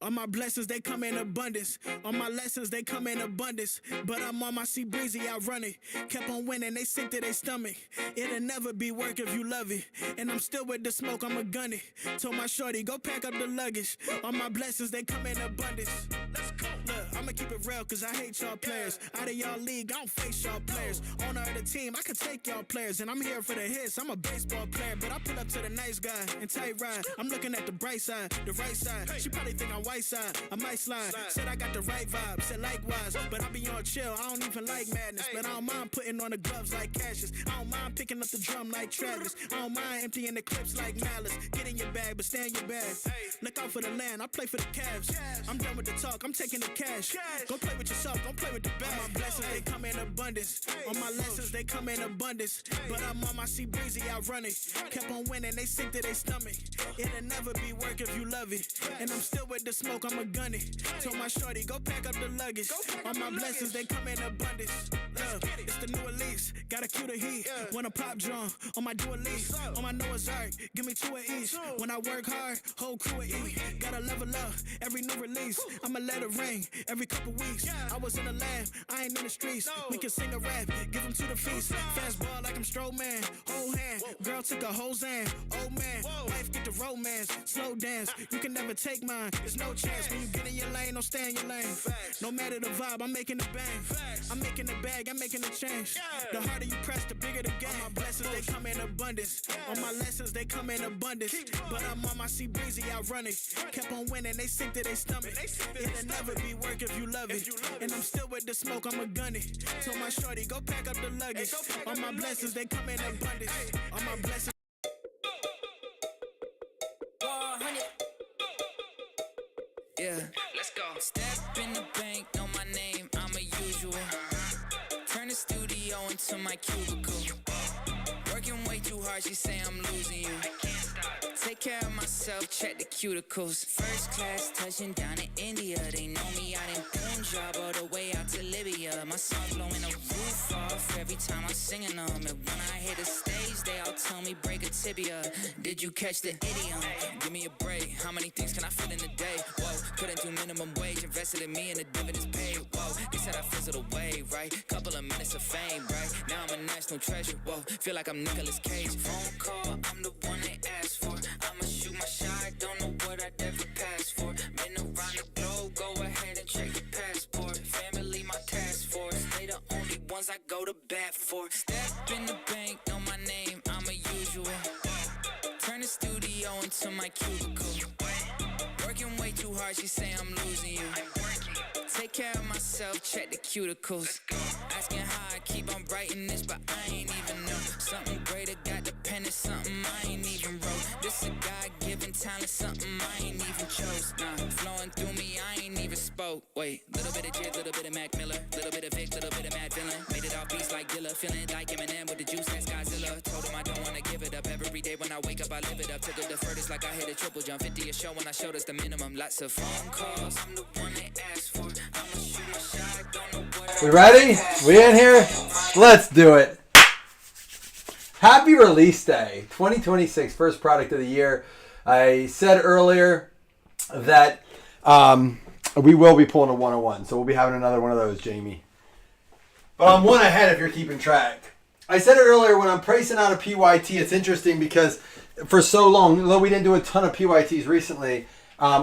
All my blessings, they come in abundance. All my lessons, they come in abundance. But I'm on my sea breezy, I run it. Kept on winning, they sick to their stomach. It'll never be work if you love it. And I'm still with the smoke, I'ma gun it. Told my shorty, go pack up the luggage. All my blessings, they come in abundance. Let's go. Look, I'ma keep it real, cause I hate y'all players. Out of y'all league, I don't face y'all players. Owner of the team, I can take y'all players. And I'm here for the hits, I'm a baseball player. But I pull up to the nice guy and tight ride. I'm looking at the bright side, the right side. She probably think I'm white side, I might slide. Said I got the right vibe, said likewise. But I be on chill, I don't even like madness. But I don't mind putting on the gloves like Cassius. I don't mind picking up the drum like Travis. I don't mind emptying the clips like Malice. Get in your bag, but stay in your bag. Look out for the land, I play for the Cavs. I'm done with the talk, I'm taking the cash. Go play with yourself, don't play with the bag. All my blessings, they come in abundance. All my lessons, they come in abundance. But I'm on my sea breezy, I run it. Kept on winning, they sick to their stomach. It'll never be work if you love it. And I'm still with the smoke, I'ma gun it. Told my shorty, go pack up the luggage. All my blessings, they come in abundance. It's the new Elise, got a cue to heat. When I pop drum, on my dual lease. On my Noah's Ark, give me two of each. When I work hard, whole crew of E. Gotta level up, every new release. I'ma let it rain, every couple weeks. I was in the lab, I ain't in the streets. We can sing a rap, give them to the feast. Fast ball like I'm Strowman, whole hand. Girl took a whole zan, old man. Life get the romance, slow dance. You can never take mine, there's no chance. When you get in your lane, don't stay in your lane. No matter the vibe, I'm making it bang. I'm making it bag, I'm making a change. The harder you press, the bigger the game. All my blessings, they come in abundance. All my lessons, they come in abundance. But I'm on my sea breezy, I run it. Kept on winning, they sick to their stomach. It'll never be work if you love it. And I'm still with the smoke, I'ma gun it. Told my shorty, go pack up the luggage. All my blessings, they come in abundance. All my blessings. Yeah, let's go. Step in the bank, know my name, I'm a usual. Turn the studio into my cubicle. Working way too hard, she say I'm losing you. Take care of myself, check the cuticles. First class touching down in India. They know me out in Punjab all the way out to Libya. My song blowing the roof off every time I'm singing them. And when I hit the stage, they all tell me break a tibia. Did you catch the idiom? Give me a break. How many things can I fit in a day? Whoa, couldn't do minimum wage. Invested in me and the dividends paid. Whoa, they said I fizzled away, right? Couple of minutes of fame, right? Now I'm a national treasure. Whoa, feel like I'm Nicolas Cage. Phone call, I'm the one they asked for. I'ma shoot my shot, don't know what I'd ever pass for. Been around the globe, go ahead and check your passport. Family, my task force, they the only ones I go to bat for. Step in the bank, know my name, I'm a usual. Turn the studio into my cubicle. Working way too hard, she say I'm losing you. Take care of myself, check the cuticles. Asking how I keep on writing this, but I ain't even know. Something greater got the pen, it's something I ain't even wrote. This a God-given talent, something I ain't even chose. Nah, flowing through me, I ain't even spoke. Wait, little bit of Jid, little bit of Mac Miller, little bit of Vic, little bit of Mad Villain. Made it off beats like Dilla, feeling like Eminem with the juice that's Godzilla. Told him I don't wanna give it up. Every day when I wake up, I live it up. Took it the furthest like I hit a triple jump. 50 a show when I showed us the minimum. Lots of phone calls, I'm the one they asked for. I'ma shoot my shot, don't know what We ready? We in here? Let's do it. Happy release day, 2026, first product of the year. I said earlier that we will be pulling a 101, so we'll be having another one of those, Jamie. But I'm one ahead if you're keeping track. I said it earlier, when I'm pricing out a PYT, it's interesting because for so long, though we didn't do a ton of PYTs recently,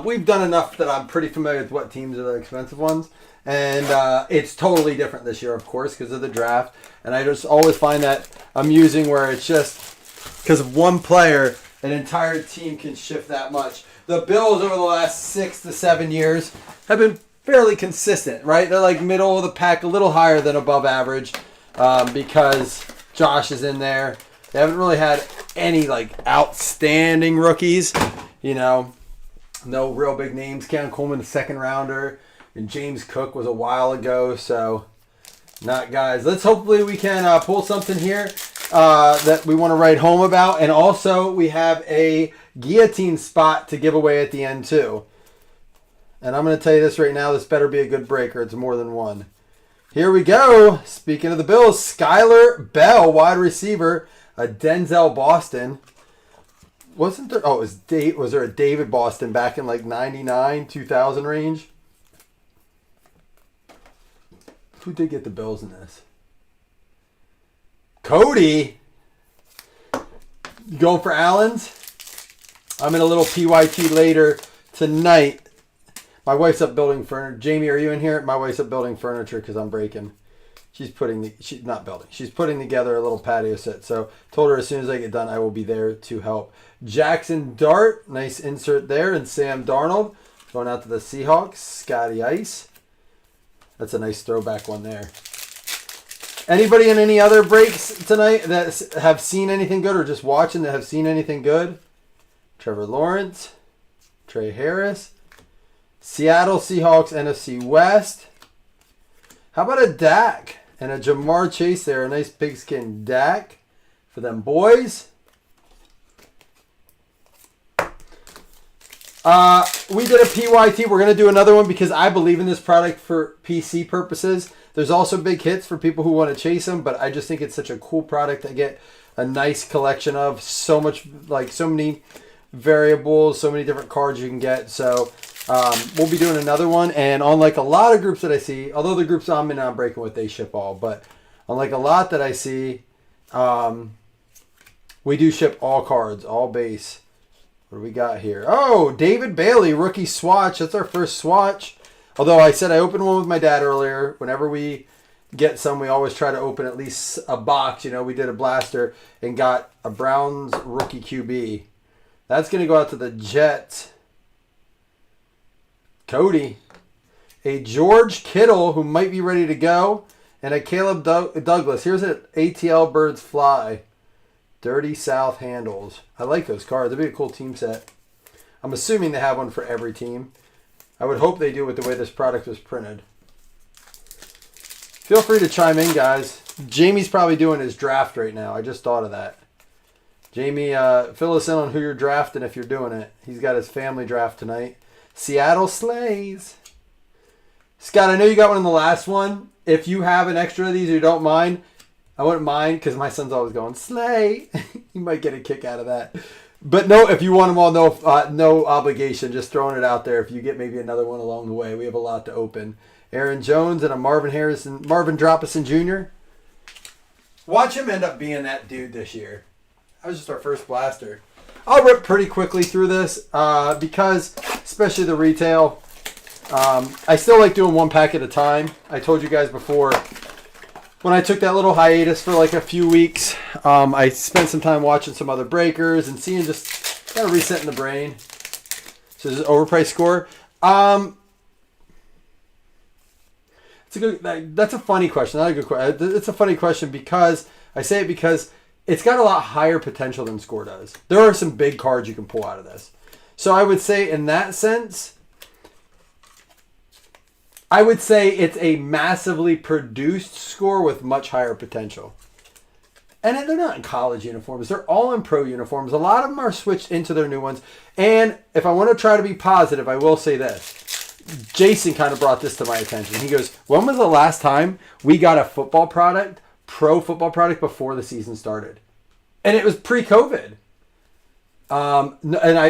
we've done enough that I'm pretty familiar with what teams are the expensive ones. And it's totally different this year, of course, because of the draft. And I just always find that amusing where it's just because of one player, an entire team can shift that much. The Bills over the last 6 to 7 years have been fairly consistent, right? They're like middle of the pack, a little higher than above average because Josh is in there. They haven't really had any like outstanding rookies, you know. No real big names. Cam Coleman, the second rounder. And James Cook was a while ago, so not guys. Let's hopefully we can pull something here that we want to write home about. And also we have a guillotine spot to give away at the end too. And I'm going to tell you this right now. This better be a good breaker. It's more than one. Here we go. Speaking of the Bills, Skylar Bell, wide receiver, a Denzel Boston. wasn't there? Oh, was there a David Boston back in like 99, 2000 range? Who did get the Bills in this? Cody. You going for Allen's? I'm in a little PYT later tonight. My wife's up building furniture. Jamie, are you in here? My wife's up building furniture because I'm breaking. She's putting together a little patio set. So told her as soon as I get done, I will be there to help. Jackson Dart, nice insert there. And Sam Darnold going out to the Seahawks. Scotty Ice. That's a nice throwback one there. Anybody in any other breaks tonight that have seen anything good or just watching that have seen anything good? Trevor Lawrence. Trey Harris. Seattle Seahawks NFC West. How about a Dak and a Jamar Chase there? A nice pigskin Dak for them boys. We did a PYT. We're going to do another one because I believe in this product for PC purposes. There's also big hits for people who want to chase them, but I just think it's such a cool product to get a nice collection of. So many variables, so many different cards you can get. So we'll be doing another one, and unlike a lot of groups that I see, although the groups I'm in on Breaking What they ship all, but unlike a lot that I see, we do ship all cards, all base. What do we got here? Oh, David Bailey, rookie swatch. That's our first swatch. Although I said I opened one with my dad earlier. Whenever we get some, we always try to open at least a box. You know, we did a blaster and got a Browns rookie QB. That's going to go out to the Jets. Cody. A George Kittle, who might be ready to go. And a Caleb Douglas. Here's an ATL Birds Fly. Dirty South handles. I like those cards. That'd be a cool team set. I'm assuming they have one for every team. I would hope they do with the way this product was printed. Feel free to chime in, guys. Jamie's probably doing his draft right now. I just thought of that. Jamie, fill us in on who you're drafting if you're doing it. He's got his family draft tonight. Seattle Slays. Scott, I know you got one in the last one. If you have an extra of these or you don't mind, I wouldn't mind because my son's always going, Slay. You might get a kick out of that. But no, if you want them all, no obligation. Just throwing it out there. If you get maybe another one along the way, we have a lot to open. Aaron Jones and a Marvin Dropperson Jr. Watch him end up being that dude this year. That was just our first blaster. I'll rip pretty quickly through this because, especially the retail, I still like doing one pack at a time. I told you guys before, when I took that little hiatus for like a few weeks, I spent some time watching some other breakers and seeing just kind of resetting the brain. So this is overpriced score. That's a funny question. Not a good question. It's a funny question because it's got a lot higher potential than score does. There are some big cards you can pull out of this. So I would say in that sense, I would say it's a massively produced score with much higher potential. And they're not in college uniforms. They're all in pro uniforms. A lot of them are switched into their new ones. And if I want to try to be positive, I will say this. Jason kind of brought this to my attention. He goes, when was the last time we got a football product, pro football product, before the season started? And it was pre-COVID.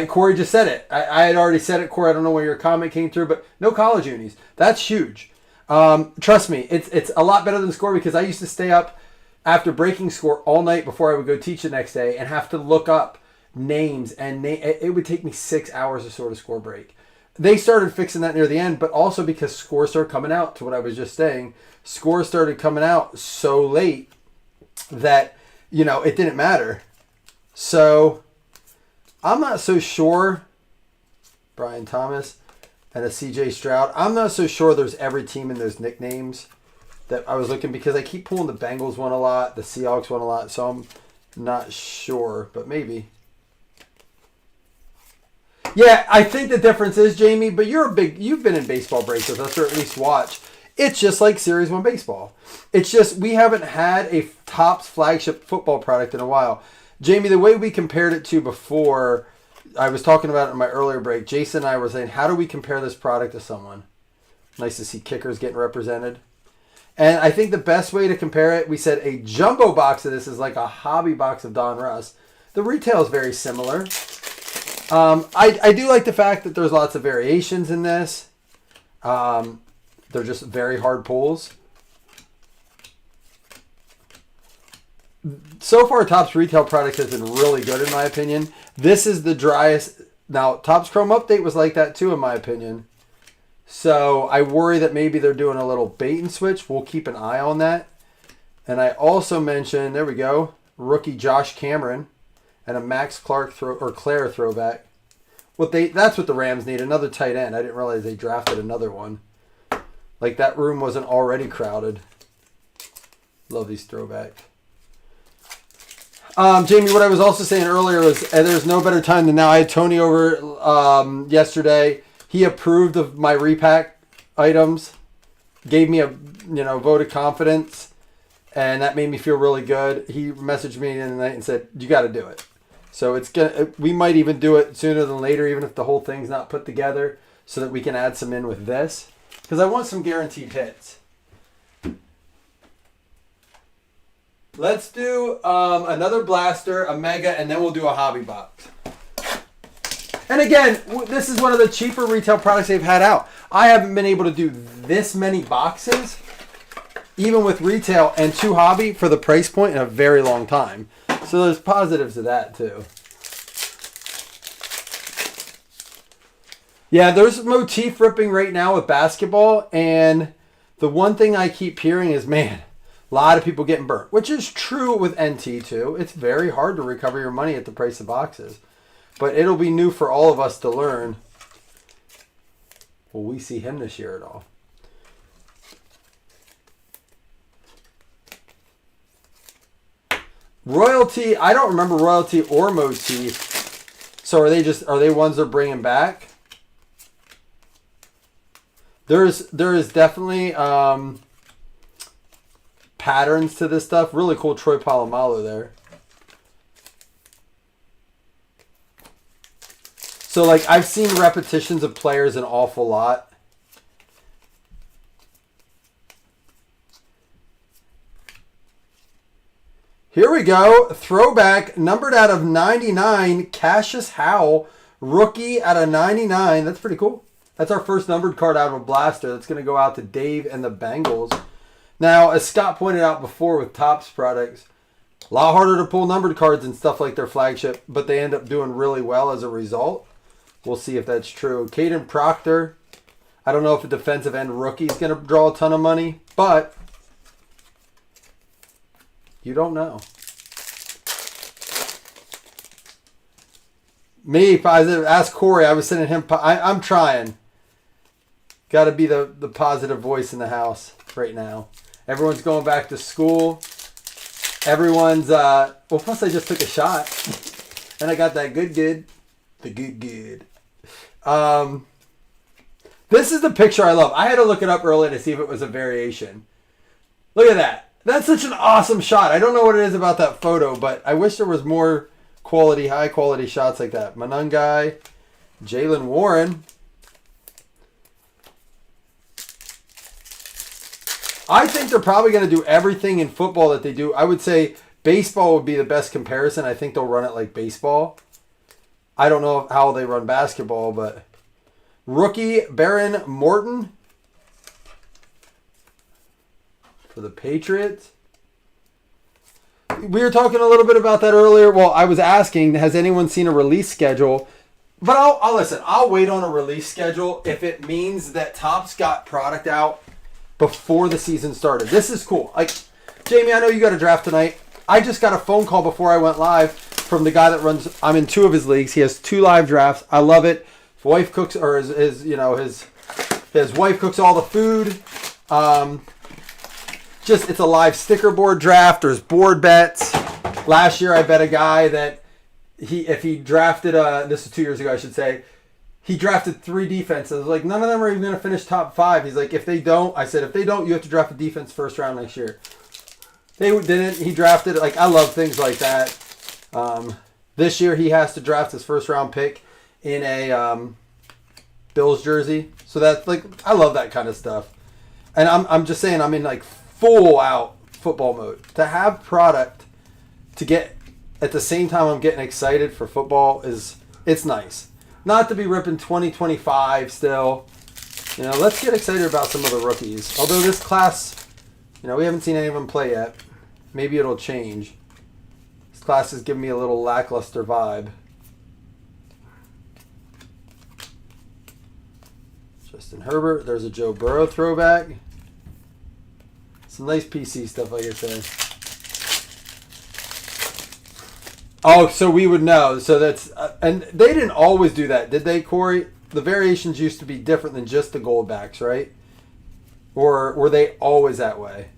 Corey just said it. I had already said it, Corey. I don't know where your comment came through, but no college unis. That's huge. Trust me, it's a lot better than score because I used to stay up after breaking score all night before I would go teach the next day and have to look up names. And it would take me 6 hours to sort of score break. They started fixing that near the end, but also because scores started coming out, to what I was just saying, scores started coming out so late that, it didn't matter. So I'm not so sure. Brian Thomas and a CJ Stroud. I'm not so sure there's every team in those nicknames that I was looking because I keep pulling the Bengals one a lot, the Seahawks one a lot, so I'm not sure, but maybe. Yeah, I think the difference is, Jamie, but you've been in baseball breaks with us, or at least watch. It's just like Series 1 baseball. It's just we haven't had a Topps flagship football product in a while. Jamie, the way we compared it to before, I was talking about it in my earlier break. Jason and I were saying, how do we compare this product to someone? Nice to see kickers getting represented. And I think the best way to compare it, we said a jumbo box of this is like a hobby box of Don Russ. The retail is very similar. I do like the fact that there's lots of variations in this. They're just very hard pulls. So far, Topps retail product has been really good in my opinion. This is the driest. Now, Topps Chrome Update was like that too in my opinion. So I worry that maybe they're doing a little bait and switch. We'll keep an eye on that. And I also mentioned, there we go, rookie Josh Cameron and a Max Clare throwback. That's what the Rams need, another tight end. I didn't realize they drafted another one. Like that room wasn't already crowded. Love these throwbacks. Jamie, what I was also saying earlier was there's no better time than now. I had Tony over yesterday. He approved of my repack items, gave me a vote of confidence, and that made me feel really good. He messaged me in the night and said, "You got to do it." So we might even do it sooner than later, even if the whole thing's not put together, so that we can add some in with this, because I want some guaranteed hits. Let's do another blaster, a mega, and then we'll do a hobby box. And again, this is one of the cheaper retail products they've had out. I haven't been able to do this many boxes, even with retail and 2 hobby, for the price point in a very long time. So there's positives to that too. Yeah, there's motif ripping right now with basketball, and the one thing I keep hearing is, man, a lot of people getting burnt, which is true with NT too. It's very hard to recover your money at the price of boxes. But it'll be new for all of us to learn. Will we see him this year at all? Royalty, I don't remember Royalty or Motif. So are they ones they're bringing back? There is definitely patterns to this stuff. Really cool Troy Polamalu there. So, like, I've seen repetitions of players an awful lot. Here we go. Throwback, numbered out of 99, Cassius Howell. Rookie out of 99. That's pretty cool. That's our first numbered card out of a blaster. That's going to go out to Dave and the Bengals. Now, as Scott pointed out before with Topps products, a lot harder to pull numbered cards and stuff like their flagship, but they end up doing really well as a result. We'll see if that's true. Caden Proctor. I don't know if a defensive end rookie is going to draw a ton of money, but you don't know. Me, if I asked Corey, I was sending him. I'm trying. Got to be the positive voice in the house right now. Everyone's going back to school. Everyone's, plus I just took a shot. And I got that good. The good. This is the picture I love. I had to look it up earlier to see if it was a variation. Look at that. That's such an awesome shot. I don't know what it is about that photo, but I wish there was more quality, high quality shots like that. Manungai, Jalen Warren. I think they're probably going to do everything in football that they do. I would say baseball would be the best comparison. I think they'll run it like baseball. I don't know how they run basketball, but rookie Baron Morton for the Patriots. We were talking a little bit about that earlier. Well, I was asking, has anyone seen a release schedule? But I'll listen. I'll wait on a release schedule if it means that Topps got product out before the season started. This is cool. Like, Jamie, I know you got a draft tonight. I just got a phone call before I went live from the guy that runs. I'm in 2 of his leagues. He has 2 live drafts. I love it. His wife cooks, or his wife cooks all the food. It's a live sticker board draft. There's board bets. Last year, I bet a guy that if he drafted this was 2 years ago, I should say. He drafted 3 defenses. Like, none of them are even going to finish top 5. He's like, if they don't, you have to draft a defense first round next year. They didn't. He drafted, like, I love things like that. This year, he has to draft his first round pick in a Bills jersey. So that's, like, I love that kind of stuff. And I'm just saying, I'm in, like, full out football mode. To have product to get at the same time I'm getting excited for football is it's nice. Not to be ripping 2025 still. You know, let's get excited about some of the rookies. Although this class, you know, we haven't seen any of them play yet. Maybe it'll change. This class is giving me a little lackluster vibe. Justin Herbert. There's a Joe Burrow throwback. Some nice PC stuff, like I said. Oh, so we would know. So that's... and they didn't always do that, did they, Corey? The variations used to be different than just the gold backs, right? Or were they always that way?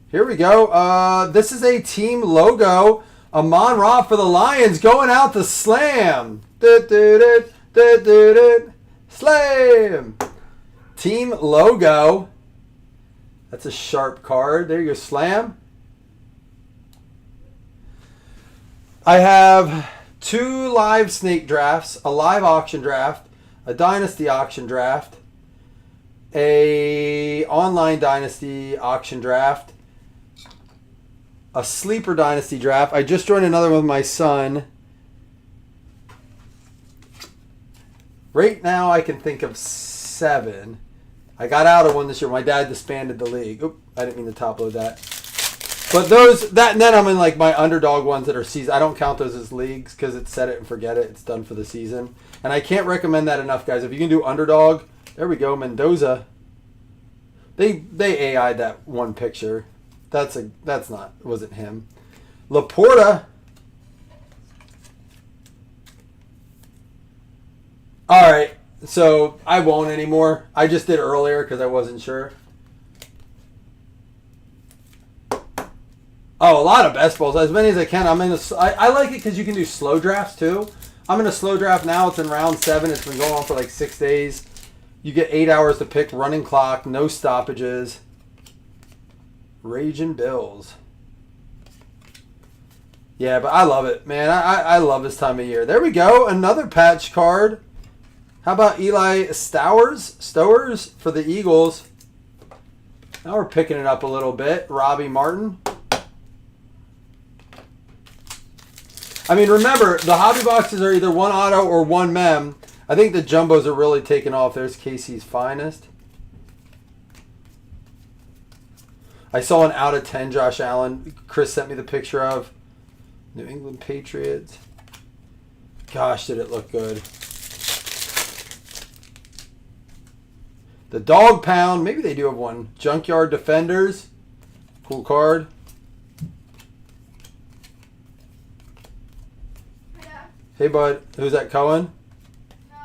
Here we go. This is a team logo. Amon Ra for the Lions going out to Slam. Slam. Team logo. That's a sharp card. There you go, Slam. I have 2 live snake drafts, a live auction draft, a dynasty auction draft, a online dynasty auction draft, a sleeper dynasty draft. I just joined another one with my son. Right now I can think of 7. I got out of one this year. My dad disbanded the league. Oop, I didn't mean to top load that. But and then I'm in like my underdog ones that are season. I don't count those as leagues because it's set it and forget it. It's done for the season. And I can't recommend that enough, guys. If you can do underdog, there we go, Mendoza. They AI'd that one picture. Wasn't him. Laporta. All right. So I won't anymore. I just did earlier because I wasn't sure. Oh, a lot of best balls. As many as I can. I like it because you can do slow drafts too. I'm in a slow draft now. It's in round 7. It's been going on for like 6 days. You get 8 hours to pick. Running clock. No stoppages. Raging Bills. Yeah, but I love it, man. I love this time of year. There we go. Another patch card. How about Eli Stowers for the Eagles? Now we're picking it up a little bit. Robbie Martin. I mean, remember, the hobby boxes are either 1 auto or 1 mem. I think the jumbos are really taking off. There's Casey's Finest. I saw an out of 10 Josh Allen. Chris sent me the picture of. New England Patriots. Gosh, did it look good. The Dog Pound. Maybe they do have one. Junkyard Defenders. Cool card. Yeah. Hey, bud. Who's that, Cohen? No.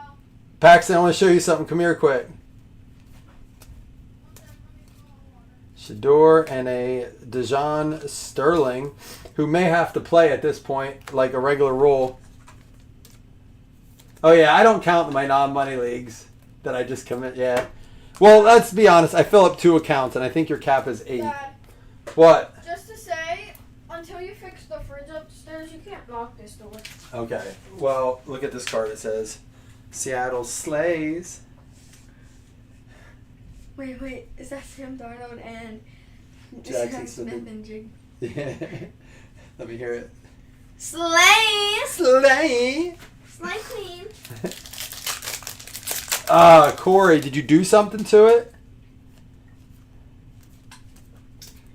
Paxton, I want to show you something. Come here quick. Shador and a Dejon Sterling, who may have to play at this point, like a regular role. Oh, yeah, I don't count my non-money leagues that I just commit. Yeah. Well, let's be honest. I fill up 2 accounts, and I think your cap is 8. Dad, What? just to say, until you fix the fridge upstairs, you can't lock this door. Okay. Well, look at this card. It says, Seattle Slays. Wait, is that Sam Darnold and Jackson Smith Smith. and Jig? Yeah. Let me hear it. Slay! Slay. Slay clean. Corey, did you do something to it?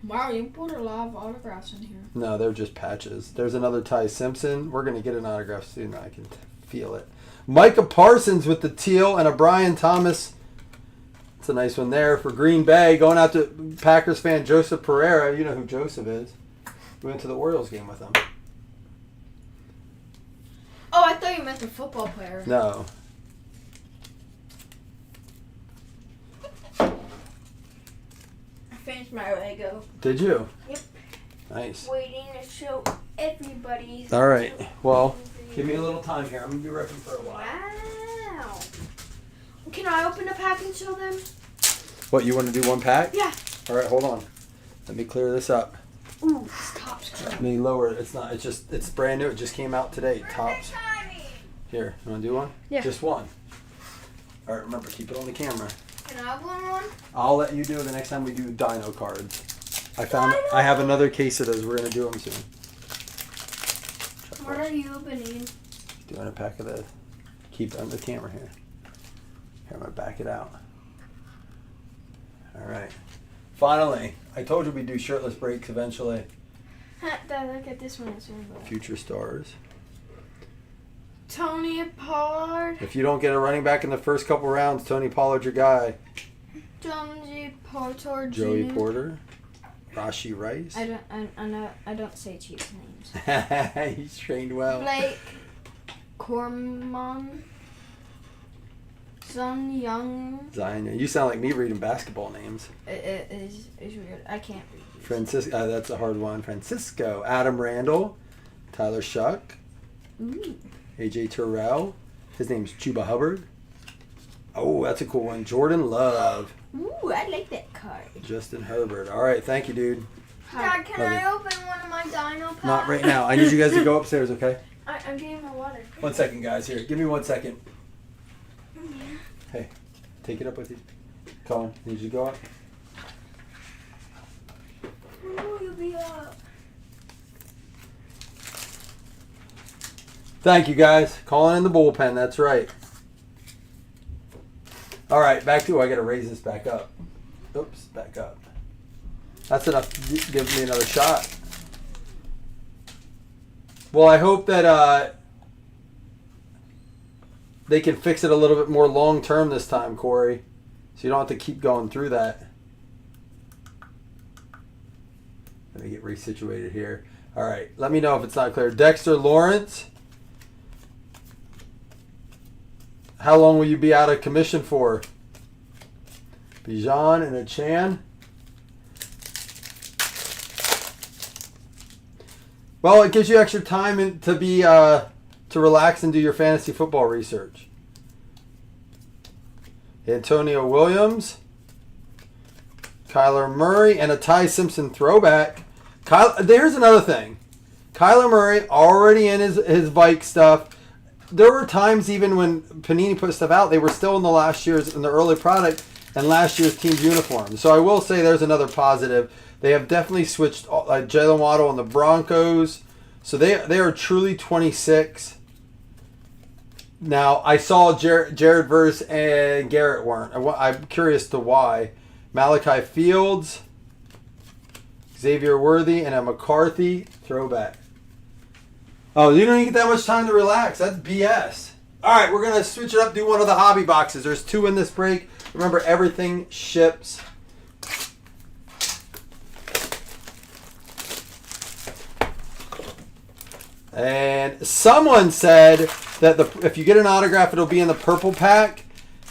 Wow, you put a lot of autographs in here. No, they're just patches. There's another Ty Simpson. We're going to get an autograph soon. I can feel it. Micah Parsons with the teal and a Brian Thomas. It's a nice one there for Green Bay. Going out to Packers fan Joseph Pereira. You know who Joseph is. We went to the Orioles game with him. Oh, I thought you meant the football player. No. I finished my Lego. Did you? Yep. Nice. Waiting to show everybody. All right. Well, give me a little time here. I'm going to be ripping for a while. Wow. Can I open a pack and show them? What, you want to do one pack? Yeah. All right, hold on. Let me clear this up. Ooh, it's Topps. Let me lower it. It's not. It's brand new. It just came out today. Topps. Here, you want to do one? Yeah. Just one. All right, remember, keep it on the camera. Can I have one? I'll let you do it the next time we do dino cards. I have another case of those. We're going to do them soon. What are you opening? Doing a pack of this. Keep on the camera here. Here, I'm going to back it out. All right. Finally, I told you we'd do shirtless breaks eventually. Dad, look at this one. It's rainbow. Future stars. Tony Pollard. If you don't get a running back in the first couple rounds, Tony Pollard's your guy. Jonesy Porter Jr. Joey Porter. Rashi Rice. I don't say cheap names. He's trained well. Blake Corman. Sun Young. Zion. You sound like me reading basketball names. It is weird. I can't read these. Francisco. That's a hard one. Francisco. Adam Randall. Tyler Shuck. Ooh. AJ Terrell. His name's Chuba Hubbard. Oh, that's a cool one. Jordan Love. Ooh, I like that card. Justin Herbert. All right, thank you, dude. Dad, can Love I it. open one of my dino packs? Not right now. I need you guys to go upstairs, okay? I'm getting my water. 1 second, guys. Here, give me 1 second. Hey, take it up with you. Colin, need you to go up? Ooh, you'll be up. Thank you, guys. Calling in the bullpen. That's right. All right, back to. I got to raise this back up. Oops, back up. That's enough. Give me another shot. Well, I hope that they can fix it a little bit more long term this time, Corey. So you don't have to keep going through that. Let me get resituated here. All right, let me know if it's not clear. Dexter Lawrence. How long will you be out of commission for? Bijan and a Chan. Well, it gives you extra time to be to relax and do your fantasy football research. Antonio Williams, Kyler Murray, and a Ty Simpson throwback. There's another thing. Kyler Murray already in his bike stuff. There were times even when Panini put stuff out, they were still in the early product and last year's team's uniform. So I will say there's another positive. They have definitely switched Jalen Waddle on the Broncos. So they are truly 26. Now, I saw Jared Verse and Garrett weren't. I'm curious to why. Malachi Fields, Xavier Worthy, and a McCarthy throwback. Oh, you don't even get that much time to relax. That's BS. All right, we're going to switch it up, do one of the hobby boxes. There's 2 in this break. Remember, everything ships. And someone said that if you get an autograph, it'll be in the purple pack.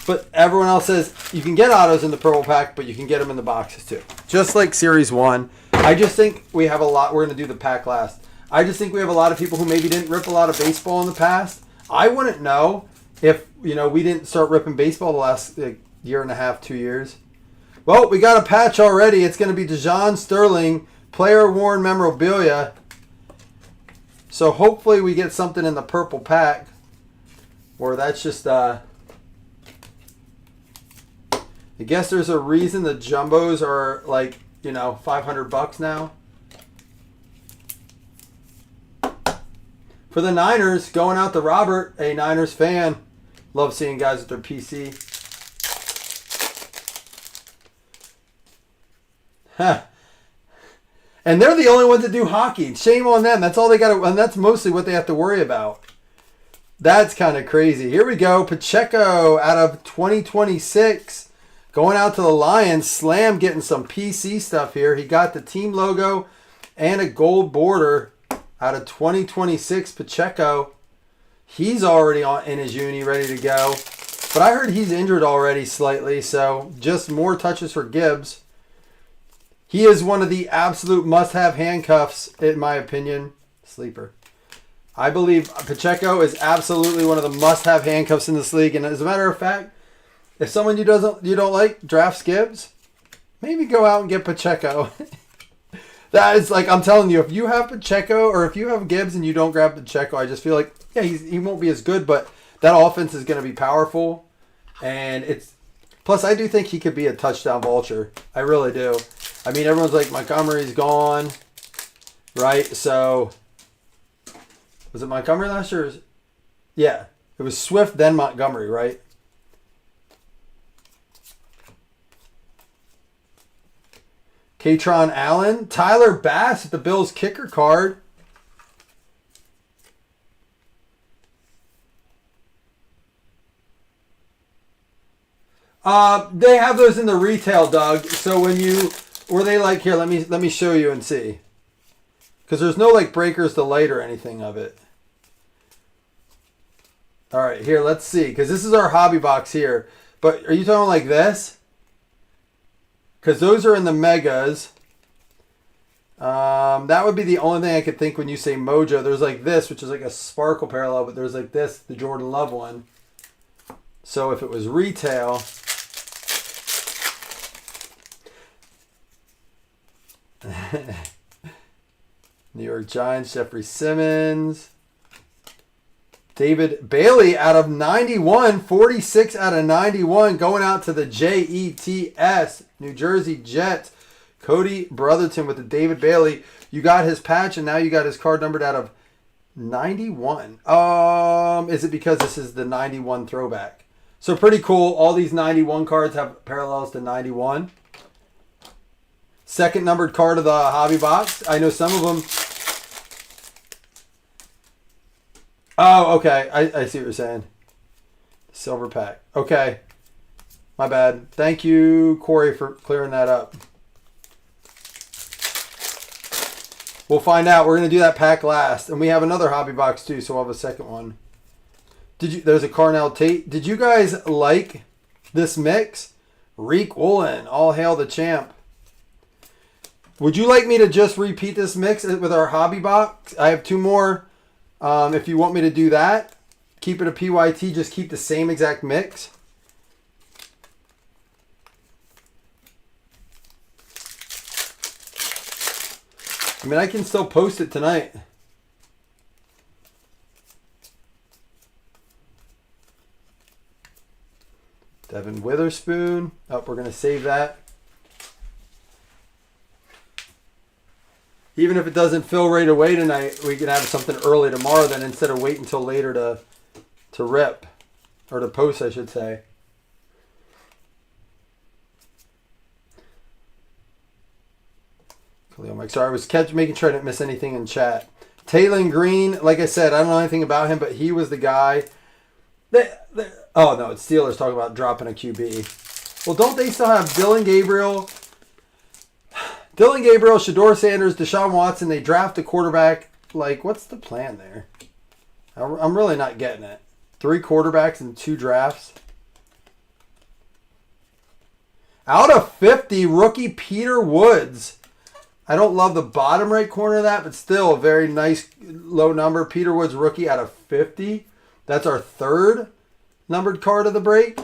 But everyone else says you can get autos in the purple pack, but you can get them in the boxes too. Just like Series 1. I just think we have a lot. We're going to do the pack last. I just think we have a lot of people who maybe didn't rip a lot of baseball in the past. I wouldn't know if, we didn't start ripping baseball the last year and a half, 2 years. Well, we got a patch already. It's going to be DeJon Sterling, player worn memorabilia. So hopefully we get something in the purple pack. Or that's just, I guess there's a reason the jumbos are like, $500 now. For the Niners, going out to Robert, a Niners fan. Love seeing guys with their PC. Huh. And they're the only ones that do hockey. Shame on them. That's all they got to, and that's mostly what they have to worry about. That's kind of crazy. Here we go. Pacheco out of 2026. Going out to the Lions. Slam getting some PC stuff here. He got the team logo and a gold border out of 2026 Pacheco. He's already in his uni, ready to go. But I heard he's injured already slightly, so just more touches for Gibbs. He is one of the absolute must-have handcuffs, in my opinion. Sleeper. I believe Pacheco is absolutely one of the must-have handcuffs in this league. And as a matter of fact, if someone you don't like drafts Gibbs, maybe go out and get Pacheco. That is like, I'm telling you, if you have Pacheco or if you have Gibbs and you don't grab Pacheco, I just feel like, yeah, he won't be as good, but that offense is going to be powerful. And plus I do think he could be a touchdown vulture. I really do. I mean, everyone's like, Montgomery's gone, right? So, was it Montgomery last year? Yeah. It was Swift, then Montgomery, right? Katron Allen. Tyler Bass at the Bills kicker card. They have those in the retail, Doug. So when you, were they like, here, let me show you and see. Because there's no like breakers to light or anything of it. All right, here, let's see. Because this is our hobby box here. But are you talking like this? Because those are in the megas. That would be the only thing I could think when you say Mojo. There's like this, which is like a sparkle parallel, but there's like this, the Jordan Love one. So if it was retail, New York Giants, Jeffrey Simmons, David Bailey out of 91, 46 out of 91, going out to the Jets, New Jersey Jets. Cody Brotherton with the David Bailey. You got his patch, and now you got his card numbered out of 91. Is it because this is the 91 throwback? So pretty cool. All these 91 cards have parallels to 91. Second numbered card of the hobby box. I know some of them. Oh, okay. I see what you're saying. Silver pack. Okay. My bad. Thank you, Corey, for clearing that up. We'll find out. We're going to do that pack last. And we have another hobby box too, so we'll have a second one. There's a Carnell Tate. Did you guys like this mix? Reek Woolen. All hail the champ. Would you like me to just repeat this mix with our hobby box? I have two more. If you want me to do that, keep it a PYT. Just keep the same exact mix. I mean, I can still post it tonight. Devin Witherspoon. Oh, we're going to save that. Even if it doesn't fill right away tonight, we can have something early tomorrow then instead of waiting until later to rip. Or to post, I should say. Sorry, I was making sure I didn't miss anything in chat. Taylon Green, like I said, I don't know anything about him, but he was the guy. Oh, no, it's Steelers talking about dropping a QB. Well, don't they still have Dylan Gabriel, Shador Sanders, Deshaun Watson? They draft a quarterback. Like, what's the plan there? I'm really not getting it. 3 quarterbacks in 2 drafts. Out of 50, rookie Peter Woods. I don't love the bottom right corner of that, but still a very nice low number. Peter Woods rookie out of 50. That's our 3rd numbered card of the break.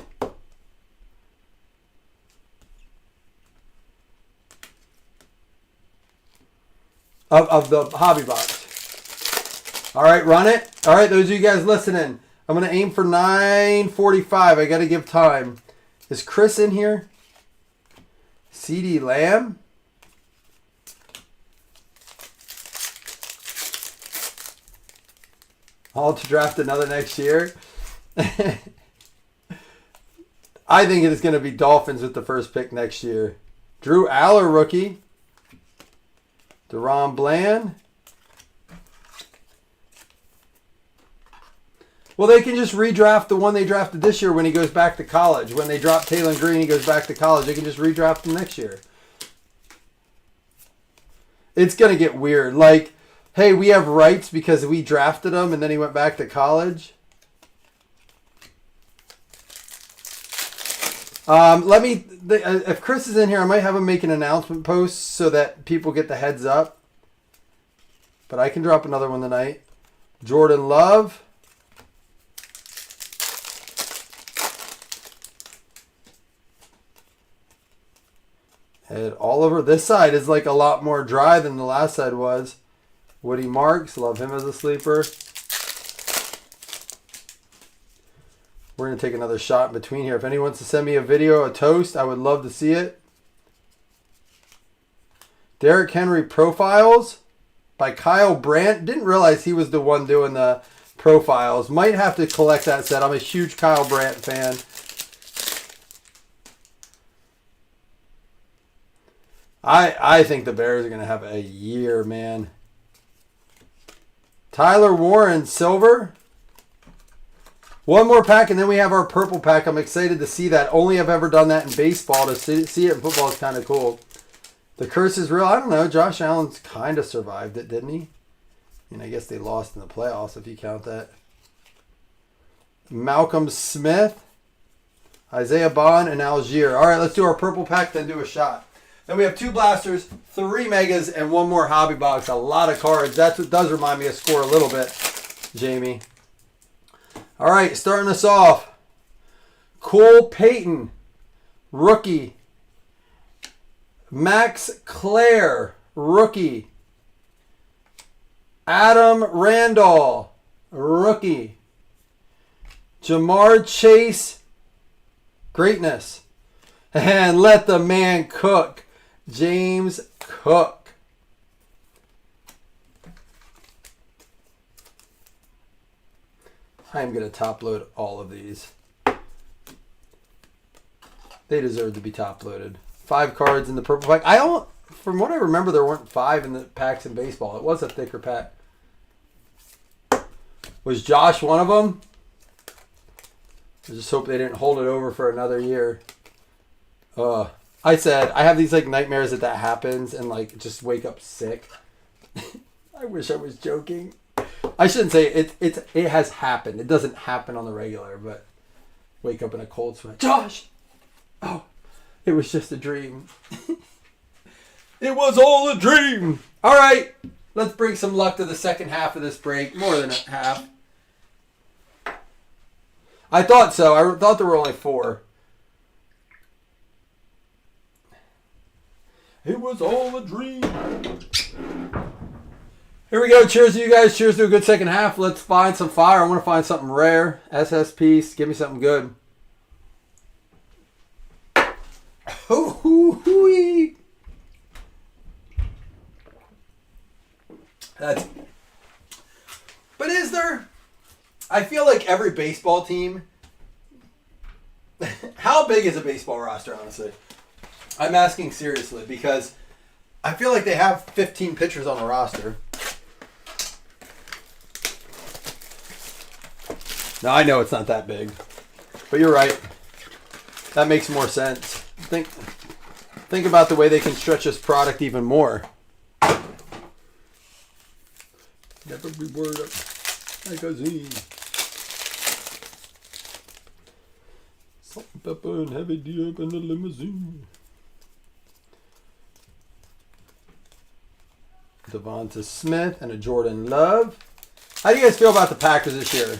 Of the hobby box. All right, run it. All right, those of you guys listening, I'm going to aim for 9:45. I got to give time. Is Chris in here? CeeDee Lamb. All to draft another next year. I think it is going to be Dolphins with the first pick next year. Drew Aller, rookie. Deron Bland. Well, they can just redraft the one they drafted this year when he goes back to college. When they drop Taylon Green, he goes back to college. They can just redraft him next year. It's going to get weird. Like, hey, we have rights because we drafted him and then he went back to college. If Chris is in here, I might have him make an announcement post so that people get the heads up. But I can drop another one tonight. Jordan Love. And all over this side is like a lot more dry than the last side was. Woody Marks, love him as a sleeper. We're going to take another shot in between here. If anyone wants to send me a video, a toast, I would love to see it. Derrick Henry Profiles by Kyle Brandt. Didn't realize he was the one doing the profiles. Might have to collect that set. I'm a huge Kyle Brandt fan. I think the Bears are going to have a year, man. Tyler Warren, silver. One more pack, and then we have our purple pack. I'm excited to see that. Only I've ever done that in baseball. To see it in football is kind of cool. The curse is real. I don't know. Josh Allen's kind of survived it, didn't he? I guess they lost in the playoffs if you count that. Malcolm Smith, Isaiah Bond, and Algier. All right, let's do our purple pack, then do a shot. Then we have 2 blasters, 3 megas, and 1 more hobby box. A lot of cards. That's what does remind me of Score a little bit, Jamie. All right, starting us off. Cole Payton, rookie. Max Clare, rookie. Adam Randall, rookie. Jamar Chase, greatness. And let the man cook. James Cook. I'm going to top load all of these. They deserve to be top loaded. 5 cards in the purple pack. From what I remember, there weren't 5 in the packs in baseball. It was a thicker pack. Was Josh one of them? I just hope they didn't hold it over for another year. I said, I have these like nightmares that happens and like just wake up sick. I wish I was joking. I shouldn't say it has happened. It doesn't happen on the regular, but wake up in a cold sweat. Josh! Oh, it was just a dream. It was all a dream. All right, let's bring some luck to the second half of this break. More than a half. I thought so. I thought there were only 4. It was all a dream. Here we go. Cheers to you guys. Cheers to a good second half. Let's find some fire. I want to find something rare. SS piece. Give me something good. Hoo-hoo-hoo-wee. But is there? I feel like every baseball team. How big is a baseball roster, honestly? I'm asking seriously because I feel like they have 15 pitchers on the roster. Now, I know it's not that big, but you're right. That makes more sense. Think about the way they can stretch this product even more. Never be word of magazine. Salt and pepper and heavy D up in the limousine. Devonta Smith and a Jordan Love. How do you guys feel about the Packers this year?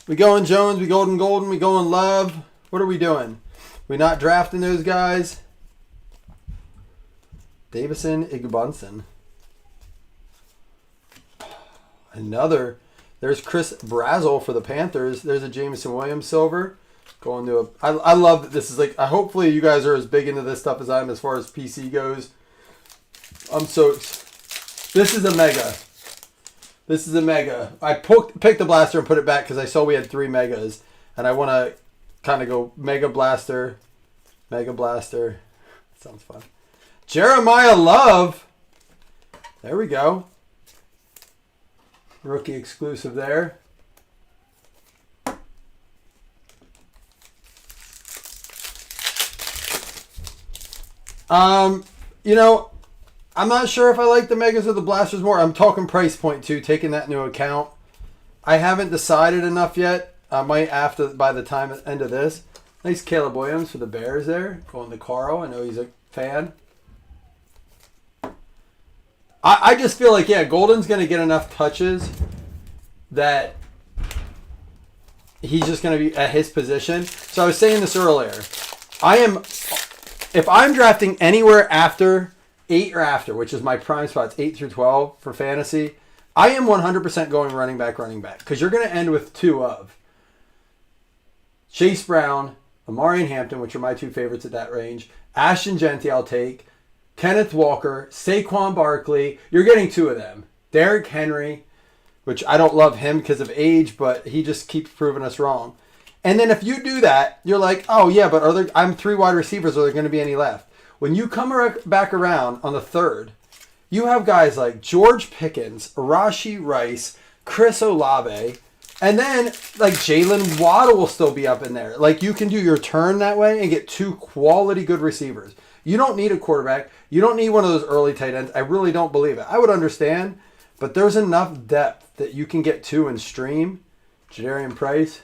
We going Jones, we golden, we going Love. What are we doing? We not drafting those guys? Davison Igbonson. There's Chris Brazel for the Panthers. There's a Jameson Williams silver. Going to I love that this is like, hopefully you guys are as big into this stuff as I am as far as PC goes. This is a mega. This is a mega. I picked the blaster and put it back because I saw we had 3 megas. And I want to kind of go mega blaster. Mega blaster. Sounds fun. Jeremiah Love. There we go. Rookie exclusive there. I'm not sure if I like the megas or the blasters more. I'm talking price point too, taking that into account. I haven't decided enough yet. I might after by the time end of this. Nice Caleb Williams for the Bears there. Going to Carl. I know he's a fan. I just feel like, Golden's going to get enough touches that he's just going to be at his position. So I was saying this earlier. If I'm drafting anywhere after 8 or after, which is my prime spots, 8 through 12 for fantasy, I am 100% going running back. Because you're going to end with 2 of Chase Brown, Amari and Hampton, which are my 2 favorites at that range. Ashton Genty I'll take. Kenneth Walker, Saquon Barkley. You're getting 2 of them. Derrick Henry, which I don't love him because of age, but he just keeps proving us wrong. And then if you do that, you're like, oh yeah, but I'm 3 wide receivers. Are there going to be any left? When you come back around on the third, you have guys like George Pickens, Rashee Rice, Chris Olave, and then like Jalen Waddle will still be up in there. Like you can do your turn that way and get 2 quality good receivers. You don't need a quarterback. You don't need one of those early tight ends. I really don't believe it. I would understand, but there's enough depth that you can get 2 and stream. Jadarian Price.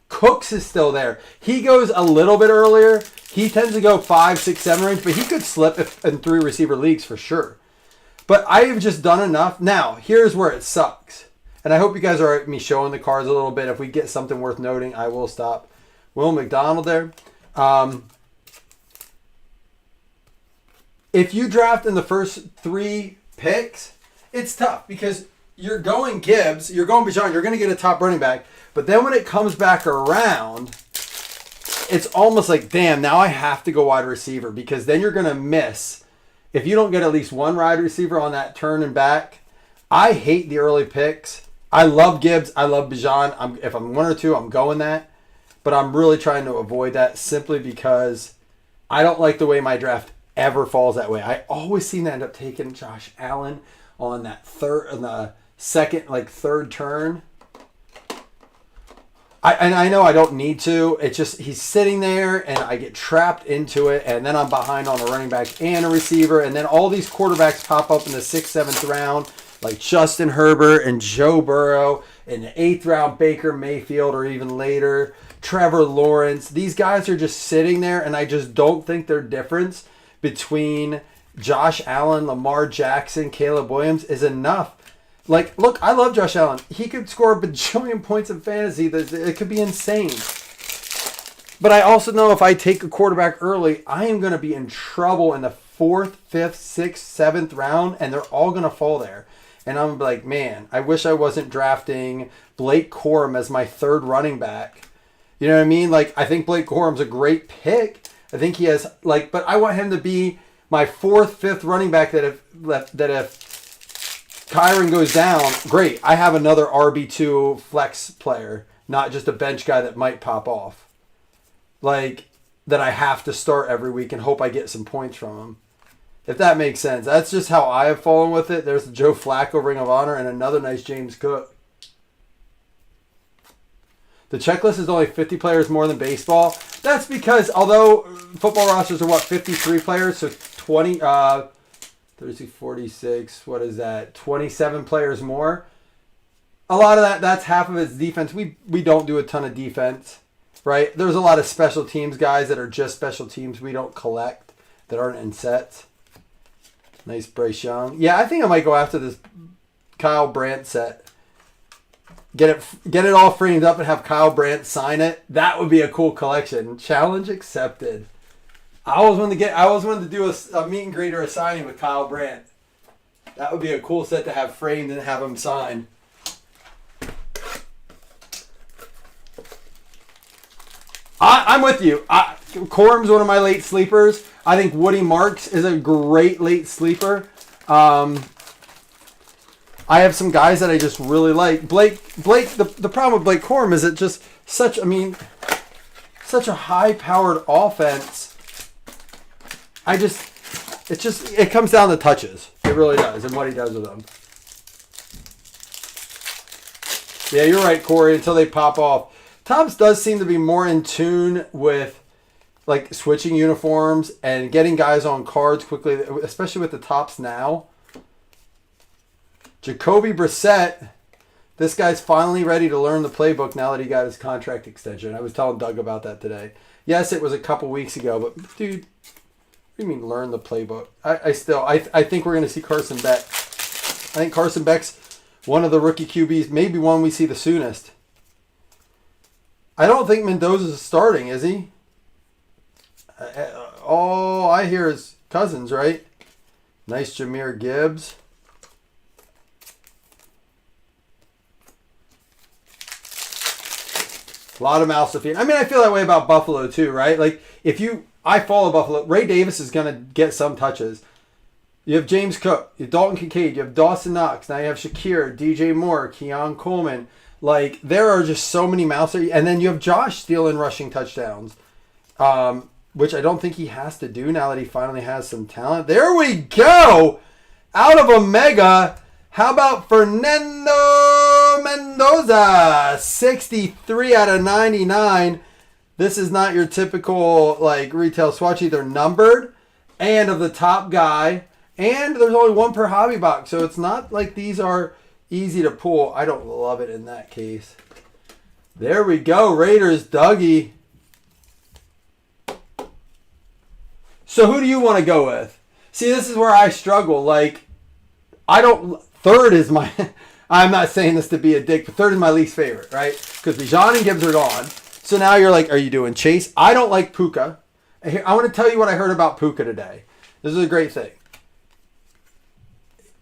Cooks is still there. He goes a little bit earlier. He tends to go 5, 6, 7 range, but he could slip in 3 receiver leagues for sure. But I've just done enough. Now, here's where it sucks. And I hope you guys are at me showing the cards a little bit. If we get something worth noting, I will stop. Will McDonald there. If you draft in the first 3 picks, it's tough because you're going Gibbs, you're going Bijan, you're going to get a top running back. But then when it comes back around, it's almost like, damn, now I have to go wide receiver because then you're going to miss. If you don't get at least 1 wide receiver on that turn and back, I hate the early picks. I love Gibbs. I love Bijan. If I'm 1 or 2, I'm going that. But I'm really trying to avoid that simply because I don't like the way my draft ever falls that way. I always seem to end up taking Josh Allen on that third turn. I know I don't need to. It's just he's sitting there and I get trapped into it, and then I'm behind on a running back and a receiver, and then all these quarterbacks pop up in the 6th, 7th round, like Justin Herbert and Joe Burrow, in the 8th round, Baker Mayfield, or even later, Trevor Lawrence. These guys are just sitting there, and I just don't think their difference between Josh Allen, Lamar Jackson, Caleb Williams is enough. Like, look, I love Josh Allen. He could score a bajillion points in fantasy. It could be insane. But I also know if I take a quarterback early, I am going to be in trouble in the 4th, 5th, 6th, 7th round, and they're all going to fall there. And I'm like, man, I wish I wasn't drafting Blake Corum as my 3rd running back. You know what I mean? Like, I think Blake Corum's a great pick. I think he has, like, but I want him to be my 4th, 5th running back that if Kyron goes down, great. I have another RB2 flex player, not just a bench guy that might pop off. Like, that I have to start every week and hope I get some points from him. If that makes sense. That's just how I have fallen with it. There's the Joe Flacco Ring of Honor and another nice James Cook. The checklist is only 50 players more than baseball. That's because although football rosters are 53 players, so 20... 30, 46, what is that? 27 players more. A lot of that's half of its defense. We don't do a ton of defense, right? There's a lot of special teams guys that are just special teams we don't collect that aren't in sets. Nice Bryce Young. Yeah, I think I might go after this Kyle Brandt set. Get it all framed up and have Kyle Brandt sign it. That would be a cool collection. Challenge accepted. I always wanted to do a meet and greet or a signing with Kyle Brandt. That would be a cool set to have framed and have him sign. I'm with you. Corum's one of my late sleepers. I think Woody Marks is a great late sleeper. I have some guys that I just really like. Blake. The problem with Blake Corum is it just such a high-powered offense. It comes down to touches. It really does, and what he does with them. Yeah, you're right, Corey, until they pop off. Topps does seem to be more in tune with like switching uniforms and getting guys on cards quickly, especially with the Topps now. Jacoby Brissett, this guy's finally ready to learn the playbook now that he got his contract extension. I was telling Doug about that today. Yes, it was a couple weeks ago, but dude, what do you mean learn the playbook? I think we're going to see Carson Beck. I think Carson Beck's one of the rookie QBs, maybe one we see the soonest. I don't think Mendoza's starting, is he? All I hear is Cousins, right? Nice Jahmyr Gibbs. A lot of mouths to feed. I mean, I feel that way about Buffalo too, right? Like, I follow Buffalo. Ray Davis is going to get some touches. You have James Cook, you have Dalton Kincaid, you have Dawson Knox. Now you have Shakir, DJ Moore, Keon Coleman. Like, there are just so many mouths there. And then you have Josh stealing rushing touchdowns, which I don't think he has to do now that he finally has some talent. There we go! Out of Omega, how about Fernando Mendoza? 63 out of 99. This is not your typical like retail swatch, either numbered and of the top guy. And there's only one per hobby box, so it's not like these are easy to pull. I don't love it in that case. There we go, Raiders, Dougie. So who do you want to go with? See, this is where I struggle. Like, third is my, I'm not saying this to be a dick, but third is my least favorite, right? Because Bijan and Gibbs are gone. So now you're like, are you doing Chase? I don't like Puka. I want to tell you what I heard about Puka today. This is a great thing.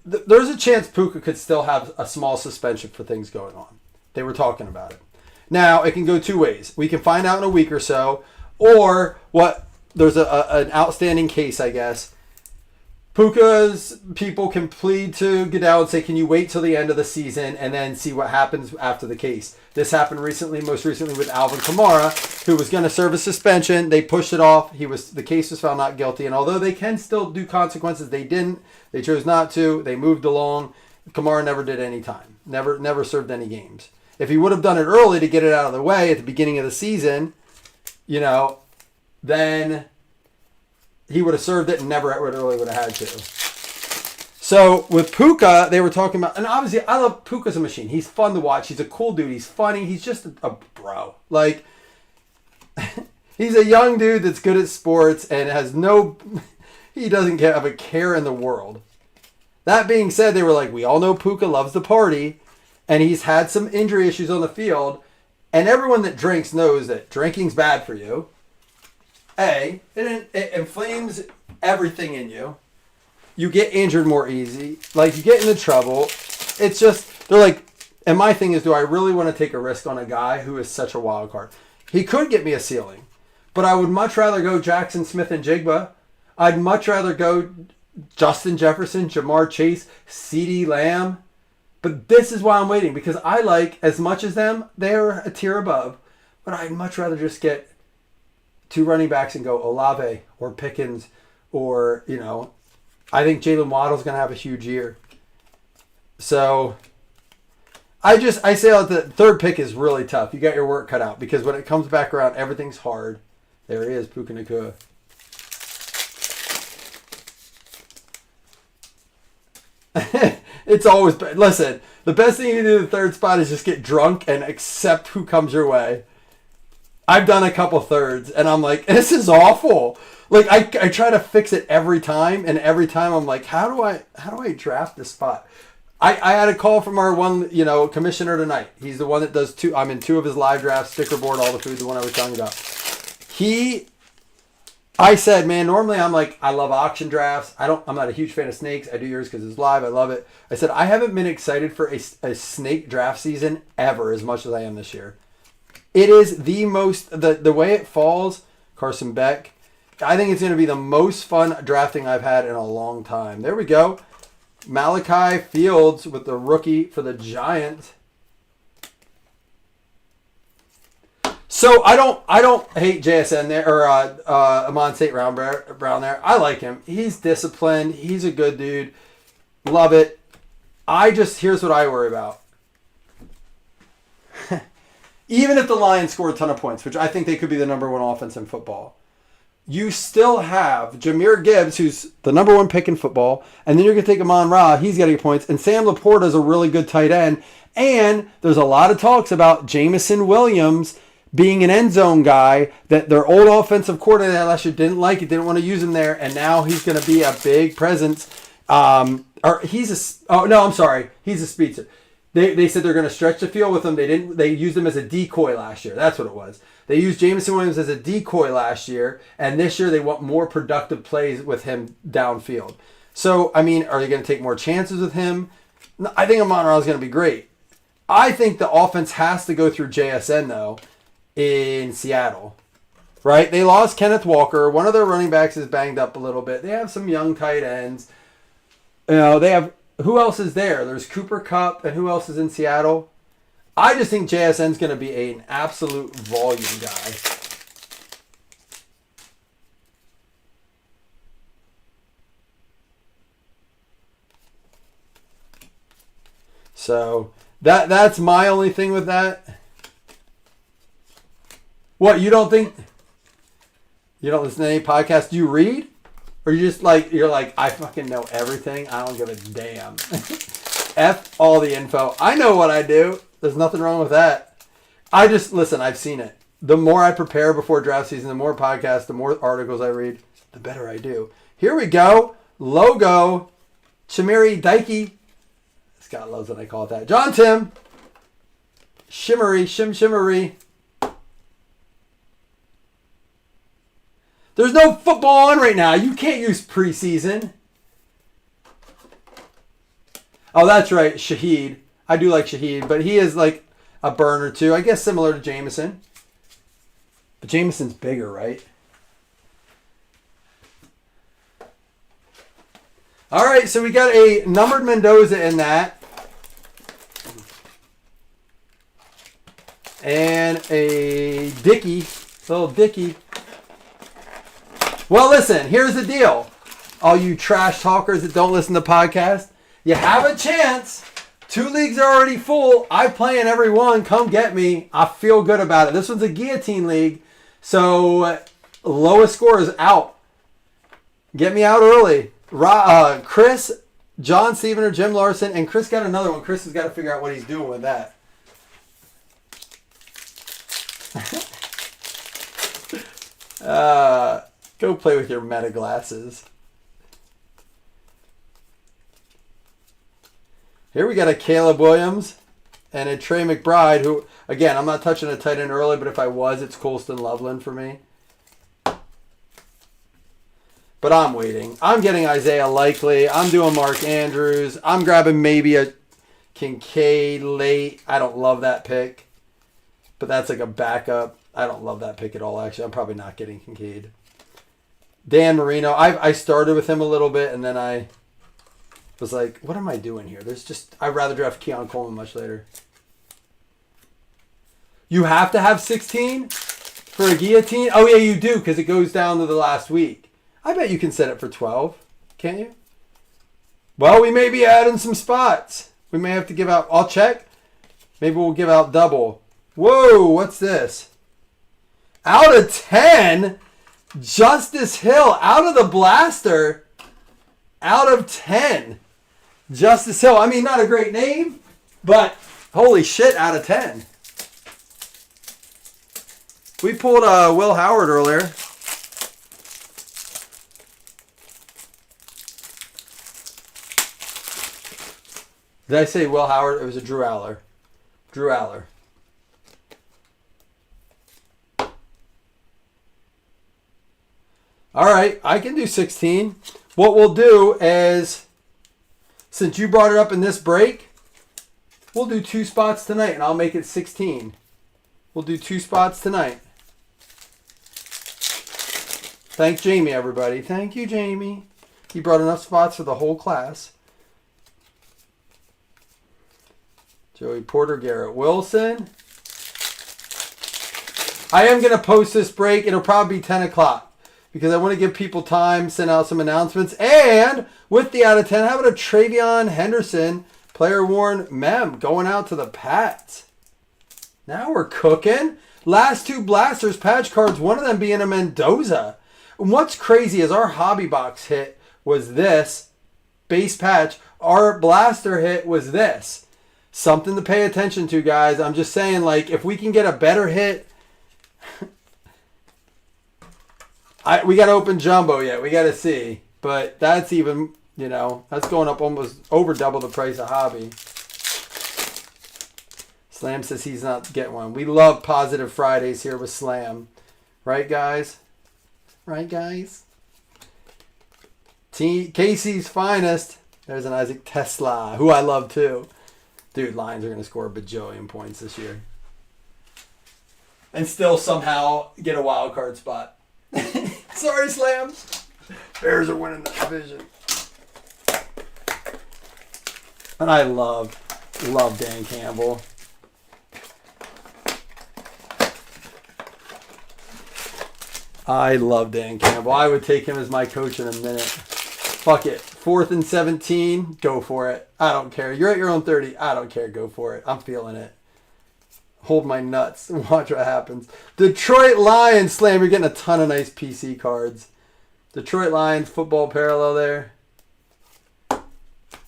There's a chance Puka could still have a small suspension for things going on. They were talking about it. Now, it can go two ways. We can find out in a week or so, or there's an outstanding case, I guess. Puka's people can plead to Goodell and say, can you wait till the end of the season and then see what happens after the case? This happened most recently with Alvin Kamara, who was going to serve a suspension. They pushed it off. The case was found not guilty. And although they can still do consequences, they didn't. They chose not to. They moved along. Kamara never did any time. Never served any games. If he would have done it early to get it out of the way at the beginning of the season, then he would have served it and never really would have had to. So with Puka, they were talking about, and obviously I love Puka's a machine. He's fun to watch. He's a cool dude. He's funny. He's just a bro. Like, he's a young dude that's good at sports and he doesn't have a care in the world. That being said, they were like, we all know Puka loves to party and he's had some injury issues on the field. And everyone that drinks knows that drinking's bad for you. It inflames everything in you. You get injured more easy. Like, you get into trouble. It's just, they're like, and my thing is, do I really want to take a risk on a guy who is such a wild card? He could get me a ceiling, but I would much rather go Jackson Smith and Jigba. I'd much rather go Justin Jefferson, Jamar Chase, CeeDee Lamb. But this is why I'm waiting, because I like, as much as them, they're a tier above, but I'd much rather just get two running backs and go Olave or Pickens or, I think Jalen Waddle's going to have a huge year. So I say that the third pick is really tough. You got your work cut out because when it comes back around, everything's hard. There he is, Puka Nacua. It's always, listen, the best thing you can do in the third spot is just get drunk and accept who comes your way. I've done a couple thirds and I'm like, this is awful. Like, I try to fix it every time, and every time I'm like, how do I draft this spot? I had a call from our one, commissioner tonight. He's the one that does I'm in two of his live drafts, sticker board, all the food, the one I was telling you about. I said, man, normally I'm like, I love auction drafts. I'm not a huge fan of snakes. I do yours because it's live. I love it. I said, I haven't been excited for a snake draft season ever as much as I am this year. It is the most, the way it falls, Carson Beck, I think it's going to be the most fun drafting I've had in a long time. There we go. Malachi Fields with the rookie for the Giants. So I don't hate JSN there, or Amon St. Brown there. I like him. He's disciplined. He's a good dude. Love it. Here's what I worry about. Even if the Lions score a ton of points, which I think they could be the number one offense in football, you still have Jahmyr Gibbs, who's the number one pick in football, and then you're going to take Amon-Ra, he's got to get points, and Sam Laporta is a really good tight end, and there's a lot of talks about Jameson Williams being an end zone guy that their old offensive coordinator last year didn't like it, didn't want to use him there, and now he's going to be a big presence. He's a speedster. They said they're going to stretch the field with him. They used him as a decoy last year. That's what it was. They used Jameson Williams as a decoy last year, and this year they want more productive plays with him downfield. So, I mean, are they going to take more chances with him? I think Amon-Ra is going to be great. I think the offense has to go through JSN, though, in Seattle. Right? They lost Kenneth Walker. One of their running backs is banged up a little bit. They have some young tight ends. they have, who else is there? There's Cooper Kupp, and who else is in Seattle? I just think JSN's going to be an absolute volume guy. So that's my only thing with that. What, you don't think? You don't listen to any podcasts? Do you read? Or you just you're like, I fucking know everything. I don't give a damn. F all the info. I know what I do. There's nothing wrong with that. Listen, I've seen it. The more I prepare before draft season, the more podcasts, the more articles I read, the better I do. Here we go. Logo. Chimeri Daiki. Scott loves when I call it that. John Tim. Shimmery. There's no football on right now. You can't use preseason. Oh, that's right. Shaheed. I do like Shaheed, but he is like a burner too. I guess similar to Jameson. But Jameson's bigger, right? All right, so we got a numbered Mendoza in that. And a little Dickey. Well, listen, here's the deal. All you trash talkers that don't listen to podcasts, you have a chance. 2 leagues are already full. I play in every one. Come get me. I feel good about it. This one's a guillotine league, so lowest score is out. Get me out early. Chris, John Steven, or Jim Larson, and Chris got another one. Chris has got to figure out what he's doing with that. Go play with your meta glasses. Here we got a Caleb Williams and a Trey McBride, who, again, I'm not touching a tight end early, but if I was, it's Colston Loveland for me. But I'm waiting. I'm getting Isaiah Likely. I'm doing Mark Andrews. I'm grabbing maybe a Kincaid late. I don't love that pick, but that's like a backup. I don't love that pick at all, actually. I'm probably not getting Kincaid. Dan Marino. I started with him a little bit, and then I was like, what am I doing here? I'd rather draft Keon Coleman much later. You have to have 16 for a guillotine? Oh, yeah, you do, because it goes down to the last week. I bet you can set it for 12. Can't you? Well, we may be adding some spots. We may have to give out... I'll check. Maybe we'll give out double. Whoa, what's this? Out of 10? Justice Hill out of the blaster. Out of 10. Justice Hill. I mean, not a great name, but holy shit, out of 10. We pulled Will Howard earlier. Did I say Will Howard? It was a Drew Aller. Drew Aller. All right, I can do 16. What we'll do is, since you brought it up in this break, we'll do 2 spots tonight, and I'll make it 16. We'll do 2 spots tonight. Thank Jamie, everybody. Thank you, Jamie. He brought enough spots for the whole class. Joey Porter, Garrett Wilson. I am going to post this break. It'll probably be 10 o'clock. Because I want to give people time, send out some announcements. And with the out of 10, how about a Travion Henderson, player worn mem, going out to the Pats. Now we're cooking. Last 2 blasters, patch cards, one of them being a Mendoza. And what's crazy is our hobby box hit was this base patch. Our blaster hit was this. Something to pay attention to, guys. I'm just saying, like, if we can get a better hit... we got to open jumbo yet. We got to see. But that's even, that's going up almost over double the price of hobby. Slam says he's not getting one. We love positive Fridays here with Slam. Right, guys? Right, guys? Casey's finest. There's an Isaac Tesla, who I love too. Dude, Lions are going to score a bajillion points this year. And still somehow get a wild card spot. Sorry, Slam. Bears are winning the division. And I love Dan Campbell. I love Dan Campbell. I would take him as my coach in a minute. Fuck it. 4th and 17. Go for it. I don't care. You're at your own 30. I don't care. Go for it. I'm feeling it. Hold my nuts and watch what happens. Detroit Lions Slam. You're getting a ton of nice PC cards. Detroit Lions football parallel there.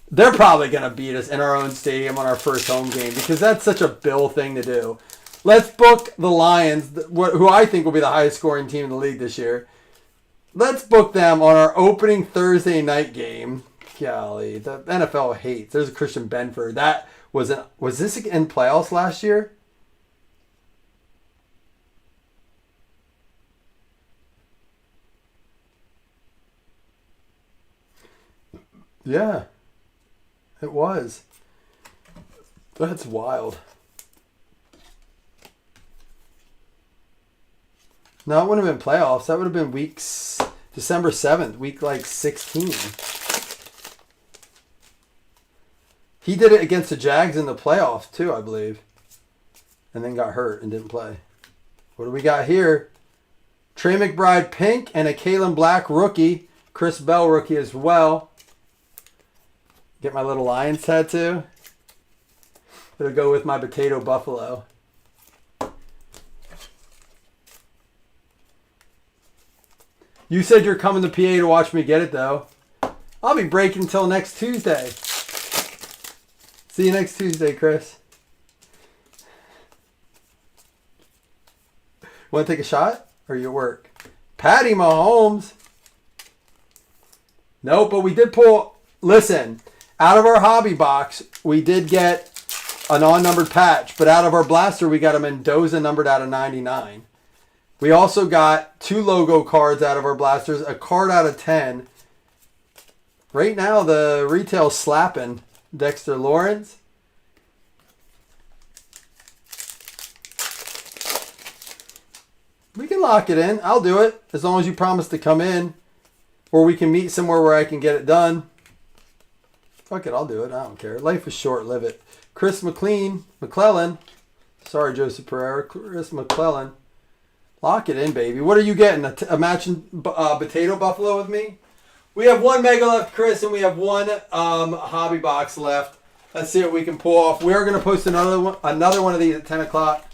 They're probably going to beat us in our own stadium on our first home game because that's such a Bill thing to do. Let's book the Lions, who I think will be the highest scoring team in the league this year. Let's book them on our opening Thursday night game. Golly, the NFL hates. There's a Christian Benford. That was this in playoffs last year? Yeah, it was. That's wild. No, it wouldn't have been playoffs. That would have been December 7th, week like 16. He did it against the Jags in the playoffs too, I believe. And then got hurt and didn't play. What do we got here? Trey McBride pink and a Kalen Black rookie. Chris Bell rookie as well. Get my little Lions tattoo. It'll go with my potato buffalo. You said you're coming to PA to watch me get it, though. I'll be breaking until next Tuesday. See you next Tuesday, Chris. Want to take a shot? Or you at work? Patty Mahomes. Nope, but we did pull... Listen, out of our hobby box, we did get a non-numbered patch. But out of our blaster, we got a Mendoza numbered out of 99. We also got 2 logo cards out of our blasters, a card out of 10. Right now, the retail's slapping. Dexter Lawrence. We can lock it in. I'll do it, as long as you promise to come in. Or we can meet somewhere where I can get it done. Fuck it, I'll do it. I don't care. Life is short, live it. Chris McClellan. Sorry, Joseph Pereira. Chris McClellan. Lock it in, baby. What are you getting? A matching potato buffalo with me? We have 1 mega left, Chris, and we have 1 hobby box left. Let's see what we can pull off. We are going to post another one of these at 10 o'clock.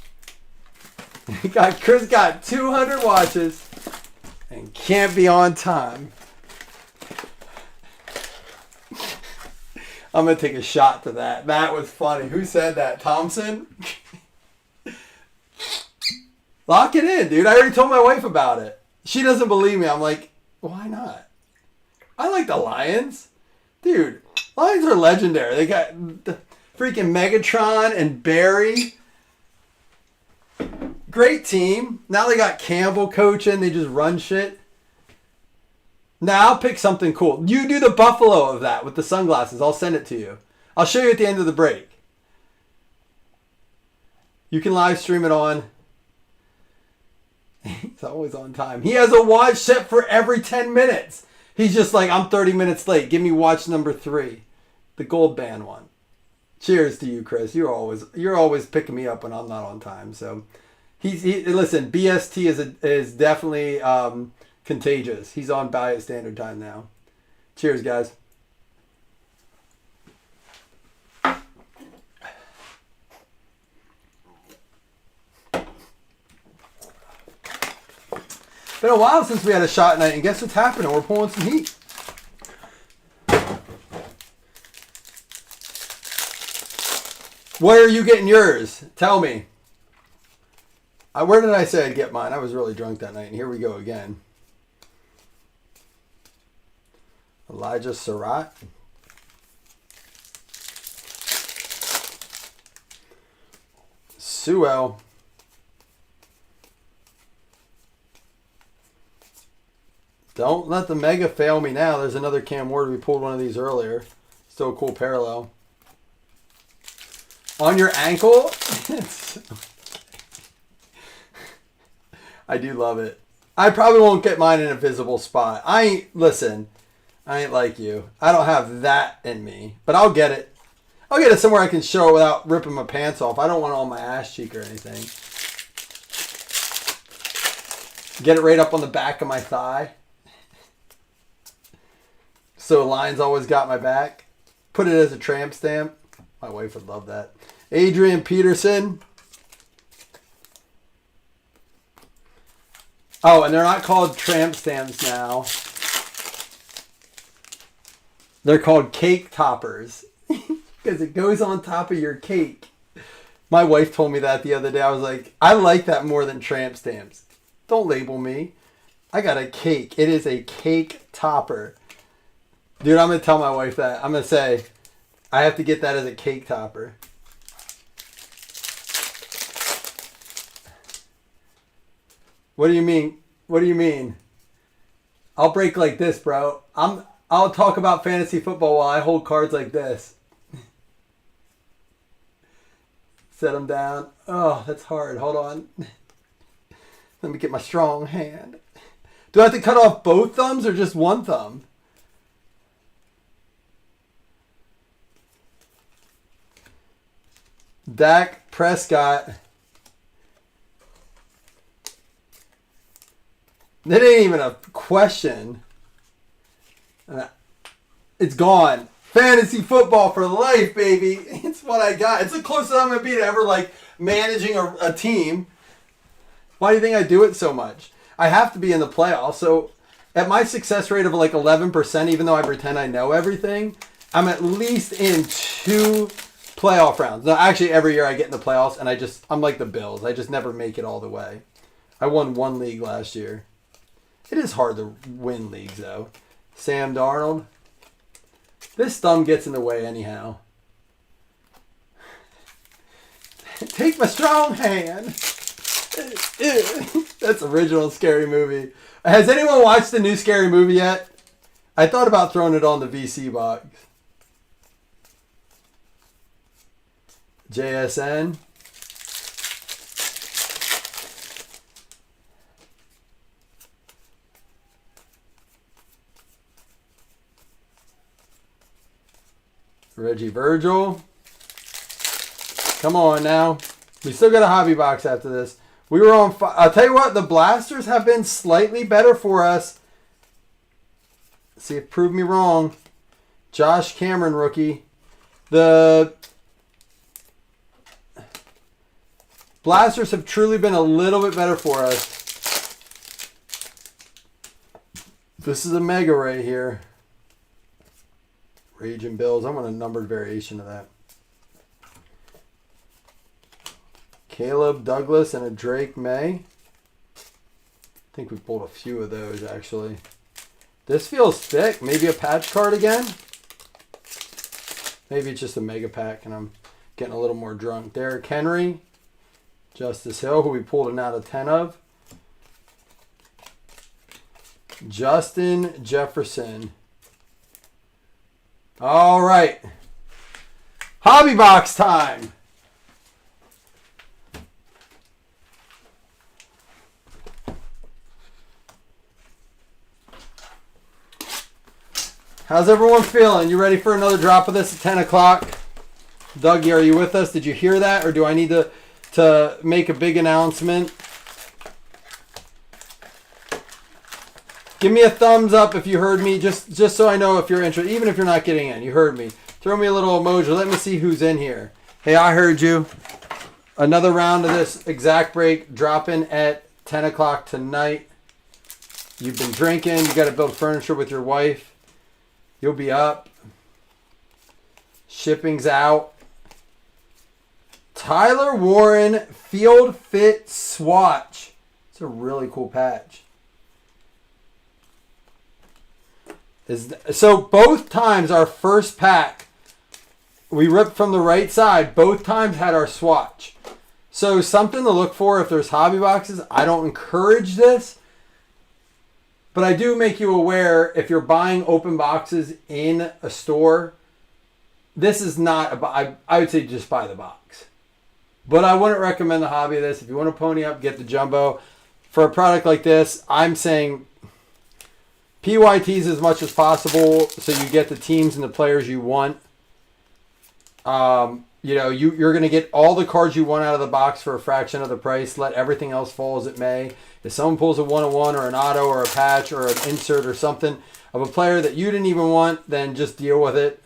Chris got 200 watches and can't be on time. I'm going to take a shot to that. That was funny. Who said that? Thompson? Lock it in, dude. I already told my wife about it. She doesn't believe me. I'm like, why not? I like the Lions. Dude, Lions are legendary. They got the freaking Megatron and Barry. Great team. Now they got Campbell coaching. They just run shit. Now I'll pick something cool. You do the buffalo of that with the sunglasses. I'll send it to you. I'll show you at the end of the break. You can live stream it on. He's always on time. He has a watch set for every 10 minutes. He's just like, I'm 30 minutes late. Give me watch number 3. The gold band one. Cheers to you, Chris. You're always picking me up when I'm not on time. So listen, BST is definitely contagious. He's on Ballet Standard Time now. Cheers, guys. Been a while since we had a shot night, and guess what's happening? We're pulling some heat. Where are you getting yours? Tell me. Where did I say I'd get mine? I was really drunk that night, and here we go again. Elijah Surratt. Sewell. Don't let the mega fail me now. There's another Cam Ward. We pulled one of these earlier. Still a cool parallel. On your ankle? I do love it. I probably won't get mine in a visible spot. Listen, I ain't like you. I don't have that in me, but I'll get it. I'll get it somewhere I can show it without ripping my pants off. I don't want it on my ass cheek or anything. Get it right up on the back of my thigh. So Lion's always got my back. Put it as a tramp stamp. My wife would love that. Adrian Peterson. Oh, and they're not called tramp stamps now. They're called cake toppers. Because it goes on top of your cake. My wife told me that the other day. I was like, I like that more than tramp stamps. Don't label me. I got a cake. It is a cake topper. Dude, I'm going to tell my wife that. I'm going to say, I have to get that as a cake topper. What do you mean? What do you mean? I'll break like this, bro. I'll talk about fantasy football while I hold cards like this. Set them down. Oh, that's hard. Hold on. Let me get my strong hand. Do I have to cut off both thumbs or just one thumb? Dak Prescott. That ain't even a question. It's gone. Fantasy football for life, baby. It's what I got. It's the closest I'm going to be to ever, like, managing a team. Why do you think I do it so much? I have to be in the playoffs. So at my success rate of like 11%, even though I pretend I know everything, I'm at least in 2 playoff rounds. No, actually, every year I get in the playoffs, and I'm like the Bills. I just never make it all the way. I won 1 league last year. It is hard to win leagues, though. Sam Darnold. This thumb gets in the way anyhow. Take my strong hand. That's original Scary Movie. Has anyone watched the new Scary Movie yet? I thought about throwing it on the VC box. JSN. Reggie Virgil. Come on now. We still got a hobby box after this. We were on... I'll tell you what, the blasters have been slightly better for us. See, it proved me wrong. Josh Cameron, rookie. The blasters have truly been a little bit better for us. This is a mega right here. Raging Bills. I want a numbered variation of that. Caleb Douglas and a Drake May. I think we pulled a few of those, actually. This feels thick. Maybe a patch card again? Maybe it's just a mega pack and I'm getting a little more drunk. Derrick Henry. Justice Hill, who we pulled an out of 10 of. Justin Jefferson. All right. Hobby box time. How's everyone feeling? You ready for another drop of this at 10 o'clock? Dougie, are you with us? Did you hear that? Or do I need to make a big announcement? Give me a thumbs up if you heard me, just so I know if you're interested. Even if you're not getting in, you heard me. Throw me a little emoji. Let me see who's in here. Hey, I heard you. Another round of this exact break dropping at 10 o'clock tonight. You've been drinking. You got to build furniture with your wife. You'll be up. Shipping's out. Tyler Warren Field Fit Swatch. It's a really cool patch. So both times our first pack, we ripped from the right side. Both times had our swatch. So something to look for if there's hobby boxes. I don't encourage this. But I do make you aware if you're buying open boxes in a store, this is not I would say just buy the box. But I wouldn't recommend the hobby of this. If you want to pony up, get the jumbo. For a product like this, I'm saying PYTs as much as possible so you get the teams and the players you want. You're going to get all the cards you want out of the box for a fraction of the price. Let everything else fall as it may. If someone pulls a 101 or an auto or a patch or an insert or something of a player that you didn't even want, then just deal with it.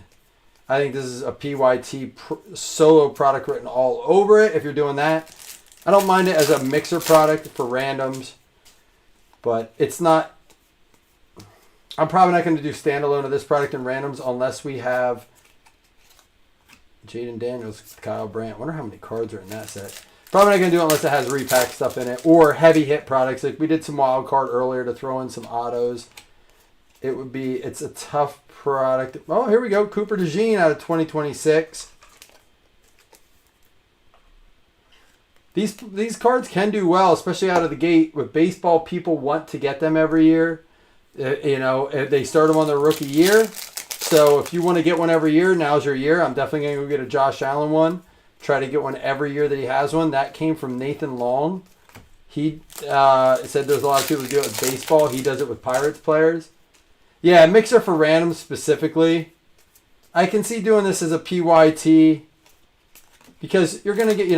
I think this is a PYT solo product written all over it if you're doing that. I don't mind it as a mixer product for randoms, but it's not... I'm probably not going to do standalone of this product in randoms unless we have Jaden Daniels, Kyle Brandt. I wonder how many cards are in that set. Probably not going to do it unless it has repack stuff in it or heavy hit products. Like we did some wild card earlier to throw in some autos. It's a tough product. Oh, here we go. Cooper DeJean out of 2026. These cards can do well, especially out of the gate. With baseball, people want to get them every year. If they start them on their rookie year. So if you want to get one every year, now's your year. I'm definitely going to go get a Josh Allen one. Try to get one every year that he has one. That came from Nathan Long. He said there's a lot of people who do it with baseball. He does it with Pirates players. Yeah, mixer for randoms specifically. I can see doing this as a PYT because you're going to get,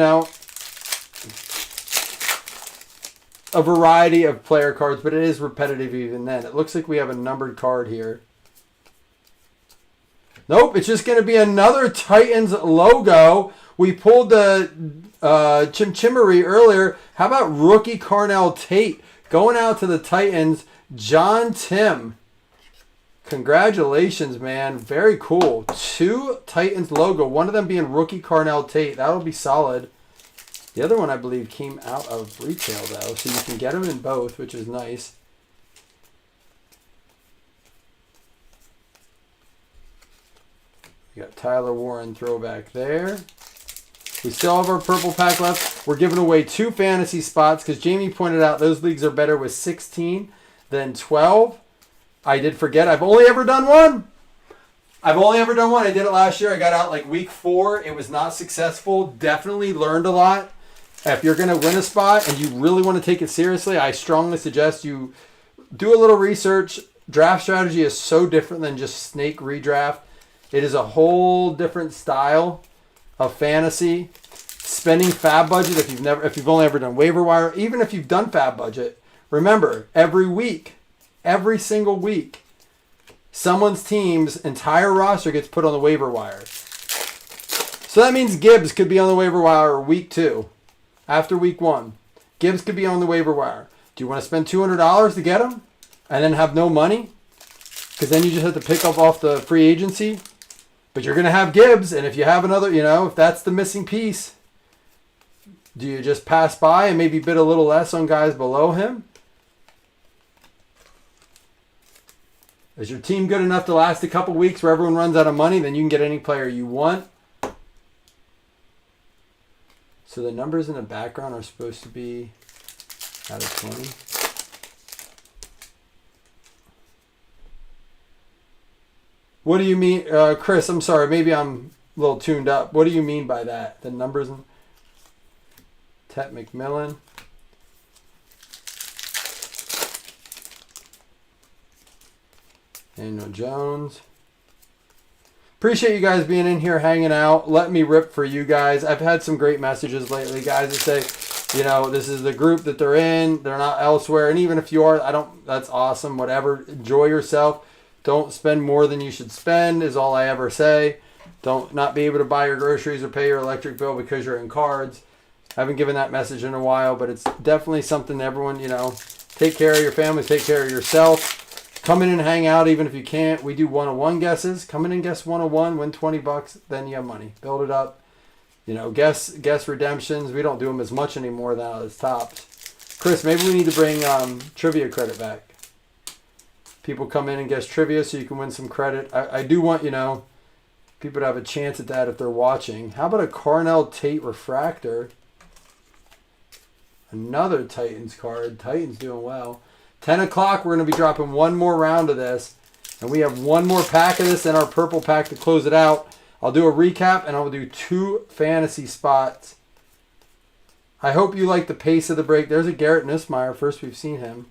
a variety of player cards, but it is repetitive even then. It looks like we have a numbered card here. Nope, it's just going to be another Titans logo. We pulled the Chimchimery earlier. How about rookie Carnell Tate going out to the Titans? John Tim. Congratulations, man. Very cool. 2 Titans logo. One of them being rookie Carnell Tate. That'll be solid. The other one, I believe, came out of retail, though. So you can get them in both, which is nice. We got Tyler Warren throwback there. We still have our purple pack left. We're giving away 2 fantasy spots because Jamie pointed out those leagues are better with 16 than 12. I did forget. I've only ever done one. I did it last year. I got out like week 4. It was not successful. Definitely learned a lot. If you're going to win a spot and you really want to take it seriously, I strongly suggest you do a little research. Draft strategy is so different than just snake redraft. It is a whole different style of fantasy. Spending fab budget if you've only ever done waiver wire, even if you've done fab budget, remember every single week, someone's team's entire roster gets put on the waiver wire. So that means Gibbs could be on the waiver wire week 2. After week 1, Gibbs could be on the waiver wire. Do you want to spend $200 to get him and then have no money? Because then you just have to pick up off the free agency. But you're going to have Gibbs, and if you have another, if that's the missing piece, do you just pass by and maybe bid a little less on guys below him? Is your team good enough to last a couple weeks where everyone runs out of money? Then you can get any player you want. So the numbers in the background are supposed to be out of 20. What do you mean? Chris, I'm sorry. Maybe I'm a little tuned up. What do you mean by that? The numbers? Tet McMillan. Daniel Jones. Appreciate you guys being in here hanging out. Let me rip for you guys. I've had some great messages lately, guys, that say, this is the group that they're in. They're not elsewhere. And even if you are, that's awesome. Whatever. Enjoy yourself. Don't spend more than you should spend is all I ever say. Don't not be able to buy your groceries or pay your electric bill because you're in cards. I haven't given that message in a while, but it's definitely something everyone, take care of your family, take care of yourself. Come in and hang out even if you can't. We do 101 guesses. Come in and guess 101, win $20, then you have money. Build it up. Guess redemptions. We don't do them as much anymore now as Topps. Chris, maybe we need to bring trivia credit back. People come in and guess trivia so you can win some credit. I do want, people to have a chance at that if they're watching. How about a Carnell Tate refractor? Another Titans card. Titans doing well. 10 o'clock, we're going to be dropping one more round of this. And we have one more pack of this and our purple pack to close it out. I'll do a recap and I'll do 2 fantasy spots. I hope you like the pace of the break. There's a Garrett Nussmeier. First we've seen him.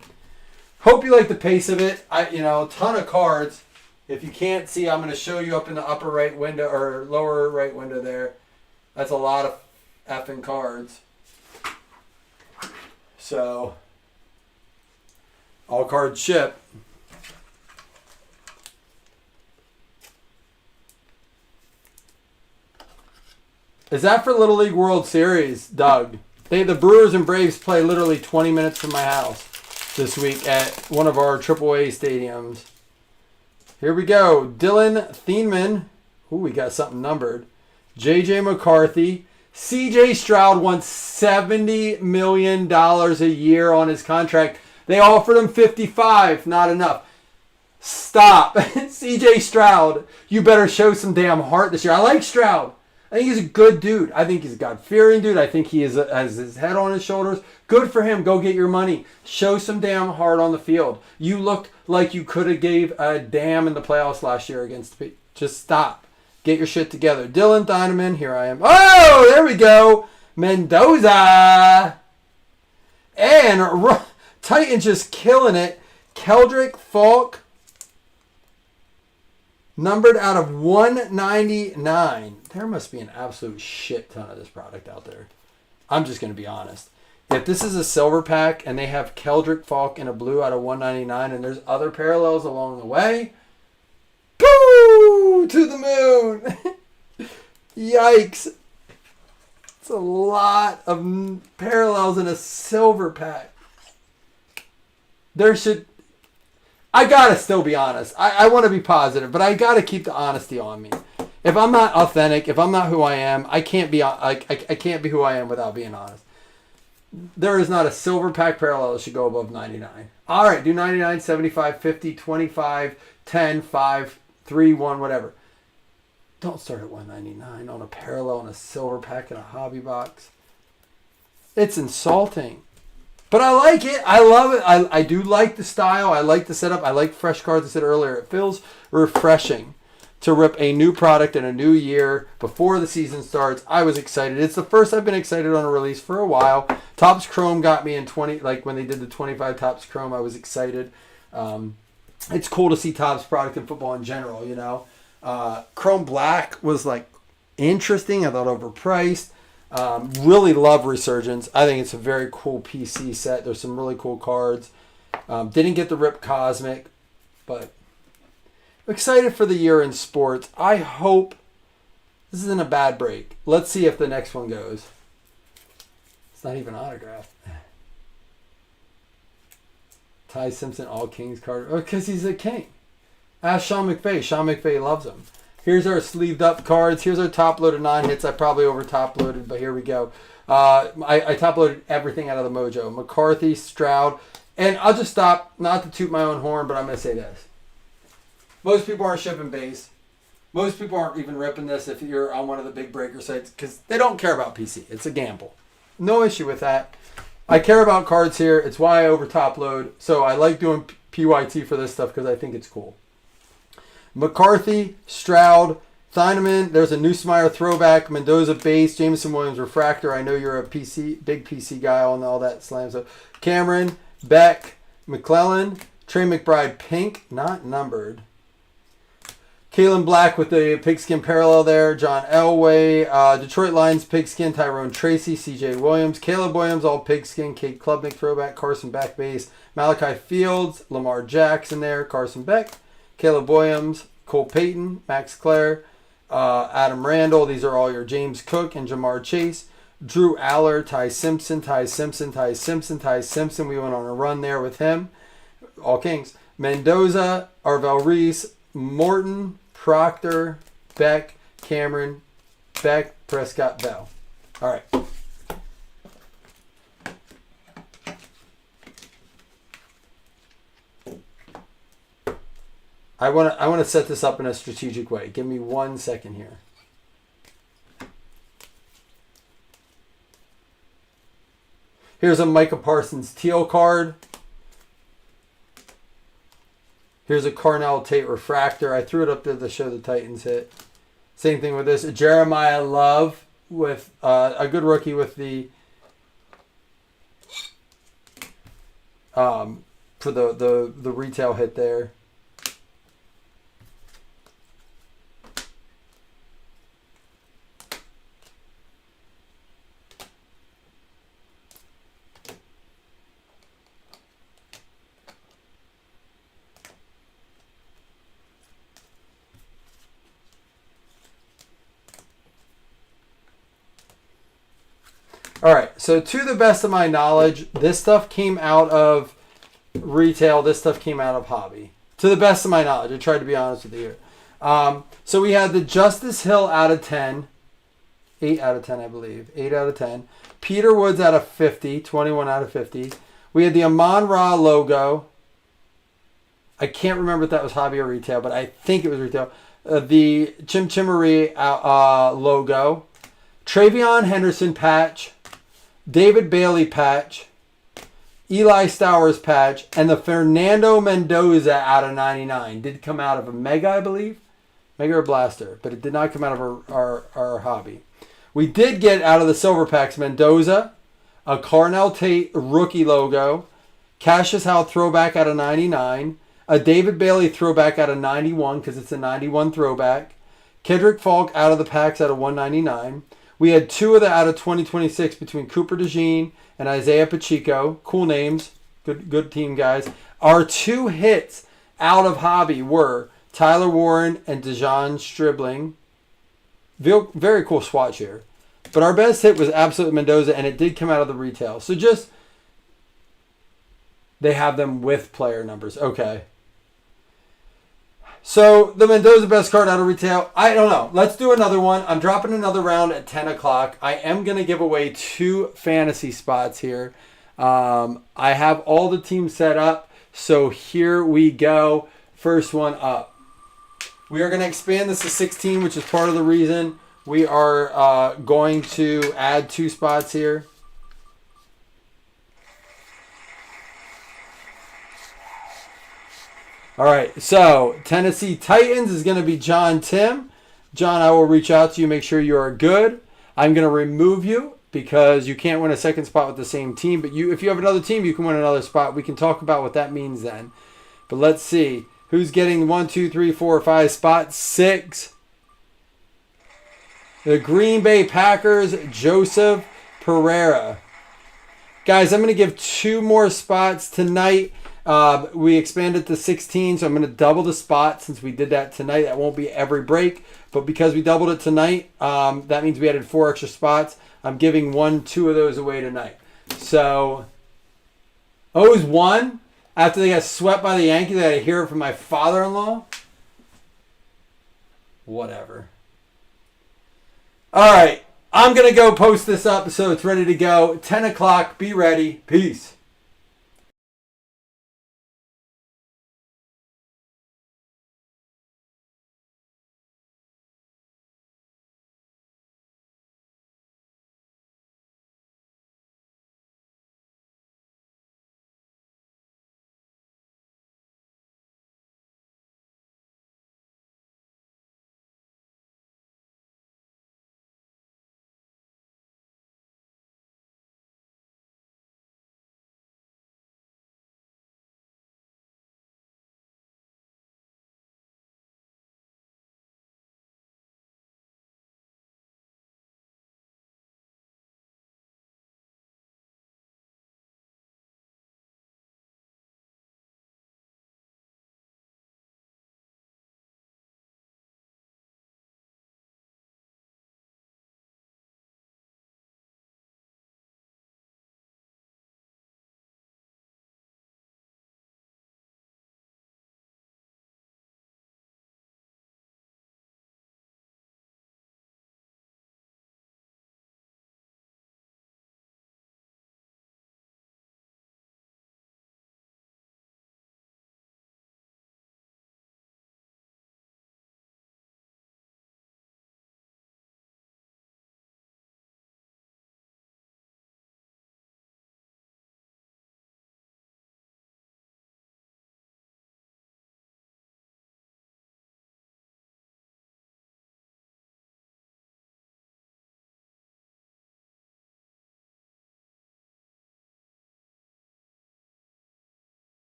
Hope you like the pace of it. A ton of cards. If you can't see, I'm going to show you up in the upper right window or lower right window there. That's a lot of effing cards. So, all cards ship. Is that for Little League World Series, Doug? The Brewers and Braves play literally 20 minutes from my house this week at one of our AAA stadiums. Here we go. Dylan Thieneman. Ooh, we got something numbered. J.J. McCarthy. C.J. Stroud wants $70 million a year on his contract. They offered him 55. Not enough. Stop. C.J. Stroud, you better show some damn heart this year. I like Stroud. I think he's a good dude. I think he's a God-fearing dude. I think he has his head on his shoulders. Good for him. Go get your money. Show some damn heart on the field. You looked like you could have gave a damn in the playoffs last year against the... Just stop. Get your shit together. Dylan Thieneman. Here I am. Oh, there we go. Mendoza. And Titans just killing it. Keldrick Falk. Numbered out of 199. There must be an absolute shit ton of this product out there. I'm just going to be honest. If this is a silver pack and they have Keldrick Falk in a blue out of 199 and there's other parallels along the way, boo! To the moon! Yikes. It's a lot of parallels in a silver pack. There should... I gotta still be honest. I want to be positive, but I gotta keep the honesty on me. If I'm not authentic, if I'm not who I am, I can't be I can't be who I am without being honest. There is not a silver pack parallel that should go above 99. All right, do 99, 75, 50, 25, 10, 5, 3, 1, whatever. Don't start at 199 on a parallel in a silver pack in a hobby box. It's insulting. But I like it. I love it. I do like the style. I like the setup. I like fresh cards. I said earlier, it feels refreshing to rip a new product in a new year before the season starts. I was excited. It's the first I've been excited on a release for a while. Topps Chrome got me in 20, like when they did the 25 Topps Chrome, I was excited. It's cool to see Topps product in football in general, you know. Chrome Black was like interesting. I thought overpriced. Really love Resurgence. I think it's a very cool PC set. There's some really cool cards. Didn't get the Rip Cosmic, but I'm excited for the year in sports. I hope this isn't a bad break. Let's see if the next one goes. It's not even autographed. Ty Simpson, All Kings card. Oh, because he's a king. Ask Sean McVay. Sean McVay loves him. Here's our sleeved up cards. Here's our top loaded 9 hits. I probably over top loaded, but here we go. I top loaded everything out of the Mojo. McCarthy, Stroud, and I'll just stop, not to toot my own horn, but I'm going to say this. Most people aren't shipping base. Most people aren't even ripping this if you're on one of the big breaker sites because they don't care about PC. It's a gamble. No issue with that. I care about cards here. It's why I over top load. So I like doing PYT for this stuff because I think it's cool. McCarthy, Stroud, Thieneman, there's a Nussmeier throwback, Mendoza base, Jameson Williams refractor. I know you're a big PC guy on all that slam. So Cameron, Beck, McClellan, Trey McBride pink, not numbered. Kalen Black with the pigskin parallel there. John Elway, Detroit Lions pigskin, Tyrone Tracy, CJ Williams, Caleb Williams all pigskin, Kate Klubnik throwback, Carson Beck base, Malachi Fields, Lamar Jackson there, Carson Beck. Caleb Williams, Cole Payton, Max Clare, Adam Randall. These are all your James Cook and Jamar Chase. Drew Aller, Ty Simpson. We went on a run there with him. All Kings. Mendoza, Arvel Reese, Morton, Proctor, Beck, Cameron, Beck, Prescott, Bell. All right. I want to set this up in a strategic way. Give me 1 second here. Here's a Micah Parsons teal card. Here's a Carnell Tate refractor. I threw it up there to show the Titans hit. Same thing with this. Jeremiah Love with a good rookie with the for the retail hit there. All right, so to the best of my knowledge, this stuff came out of retail. This stuff came out of hobby. To the best of my knowledge. I tried to be honest with you here. So we had the Justice Hill out of 10. 8 out of 10, I believe. 8 out of 10. Peter Woods out of 50. 21 out of 50. We had the Amon-Ra logo. I can't remember if that was hobby or retail, but I think it was retail. The Chim Chimery logo. Travion Henderson patch. David Bailey patch. Eli Stowers patch. And the Fernando Mendoza out of 99. Did come out of a Mega, I believe. Mega or Blaster. But it did not come out of our hobby. We did get out of the silver packs Mendoza. A Carnell Tate rookie logo. Cassius Howe throwback out of 99. A David Bailey throwback out of 91 because it's a 91 throwback. Kedrick Falk out of the packs out of 199. We had 2 of the out of 2026 between Cooper DeJean and Isaiah Pacheco. Cool names. Good team, guys. Our 2 hits out of hobby were Tyler Warren and Dejon Stribling. Very cool swatch here. But our best hit was Absolute Mendoza, and it did come out of the retail. So just, they have them with player numbers. Okay. So the Mendoza best card out of retail. I don't know. Let's do another one. I'm dropping another round at 10 o'clock. I am going to give away 2 fantasy spots here. I have all the teams set up. So here we go. First one up. We are going to expand this to 16, which is part of the reason we are going to add 2 spots here. All right, so Tennessee Titans is going to be John Tim. John, I will reach out to you, make sure you are good. I'm going to remove you because you can't win a second spot with the same team. But if you have another team, you can win another spot. We can talk about what that means then. But let's see. Who's getting 1, 2, 3, 4, 5 spots? 6. The Green Bay Packers, Joseph Pereira. Guys, I'm going to give 2 more spots tonight. We expanded to 16, so I'm going to double the spot since we did that tonight. That won't be every break, but because we doubled it tonight, that means we added 4 extra spots. I'm giving 2 of those away tonight. So, O's won after they got swept by the Yankees. I had to hear it from my father-in-law. Whatever. All right, I'm going to go post this up so it's ready to go. 10 o'clock, be ready. Peace.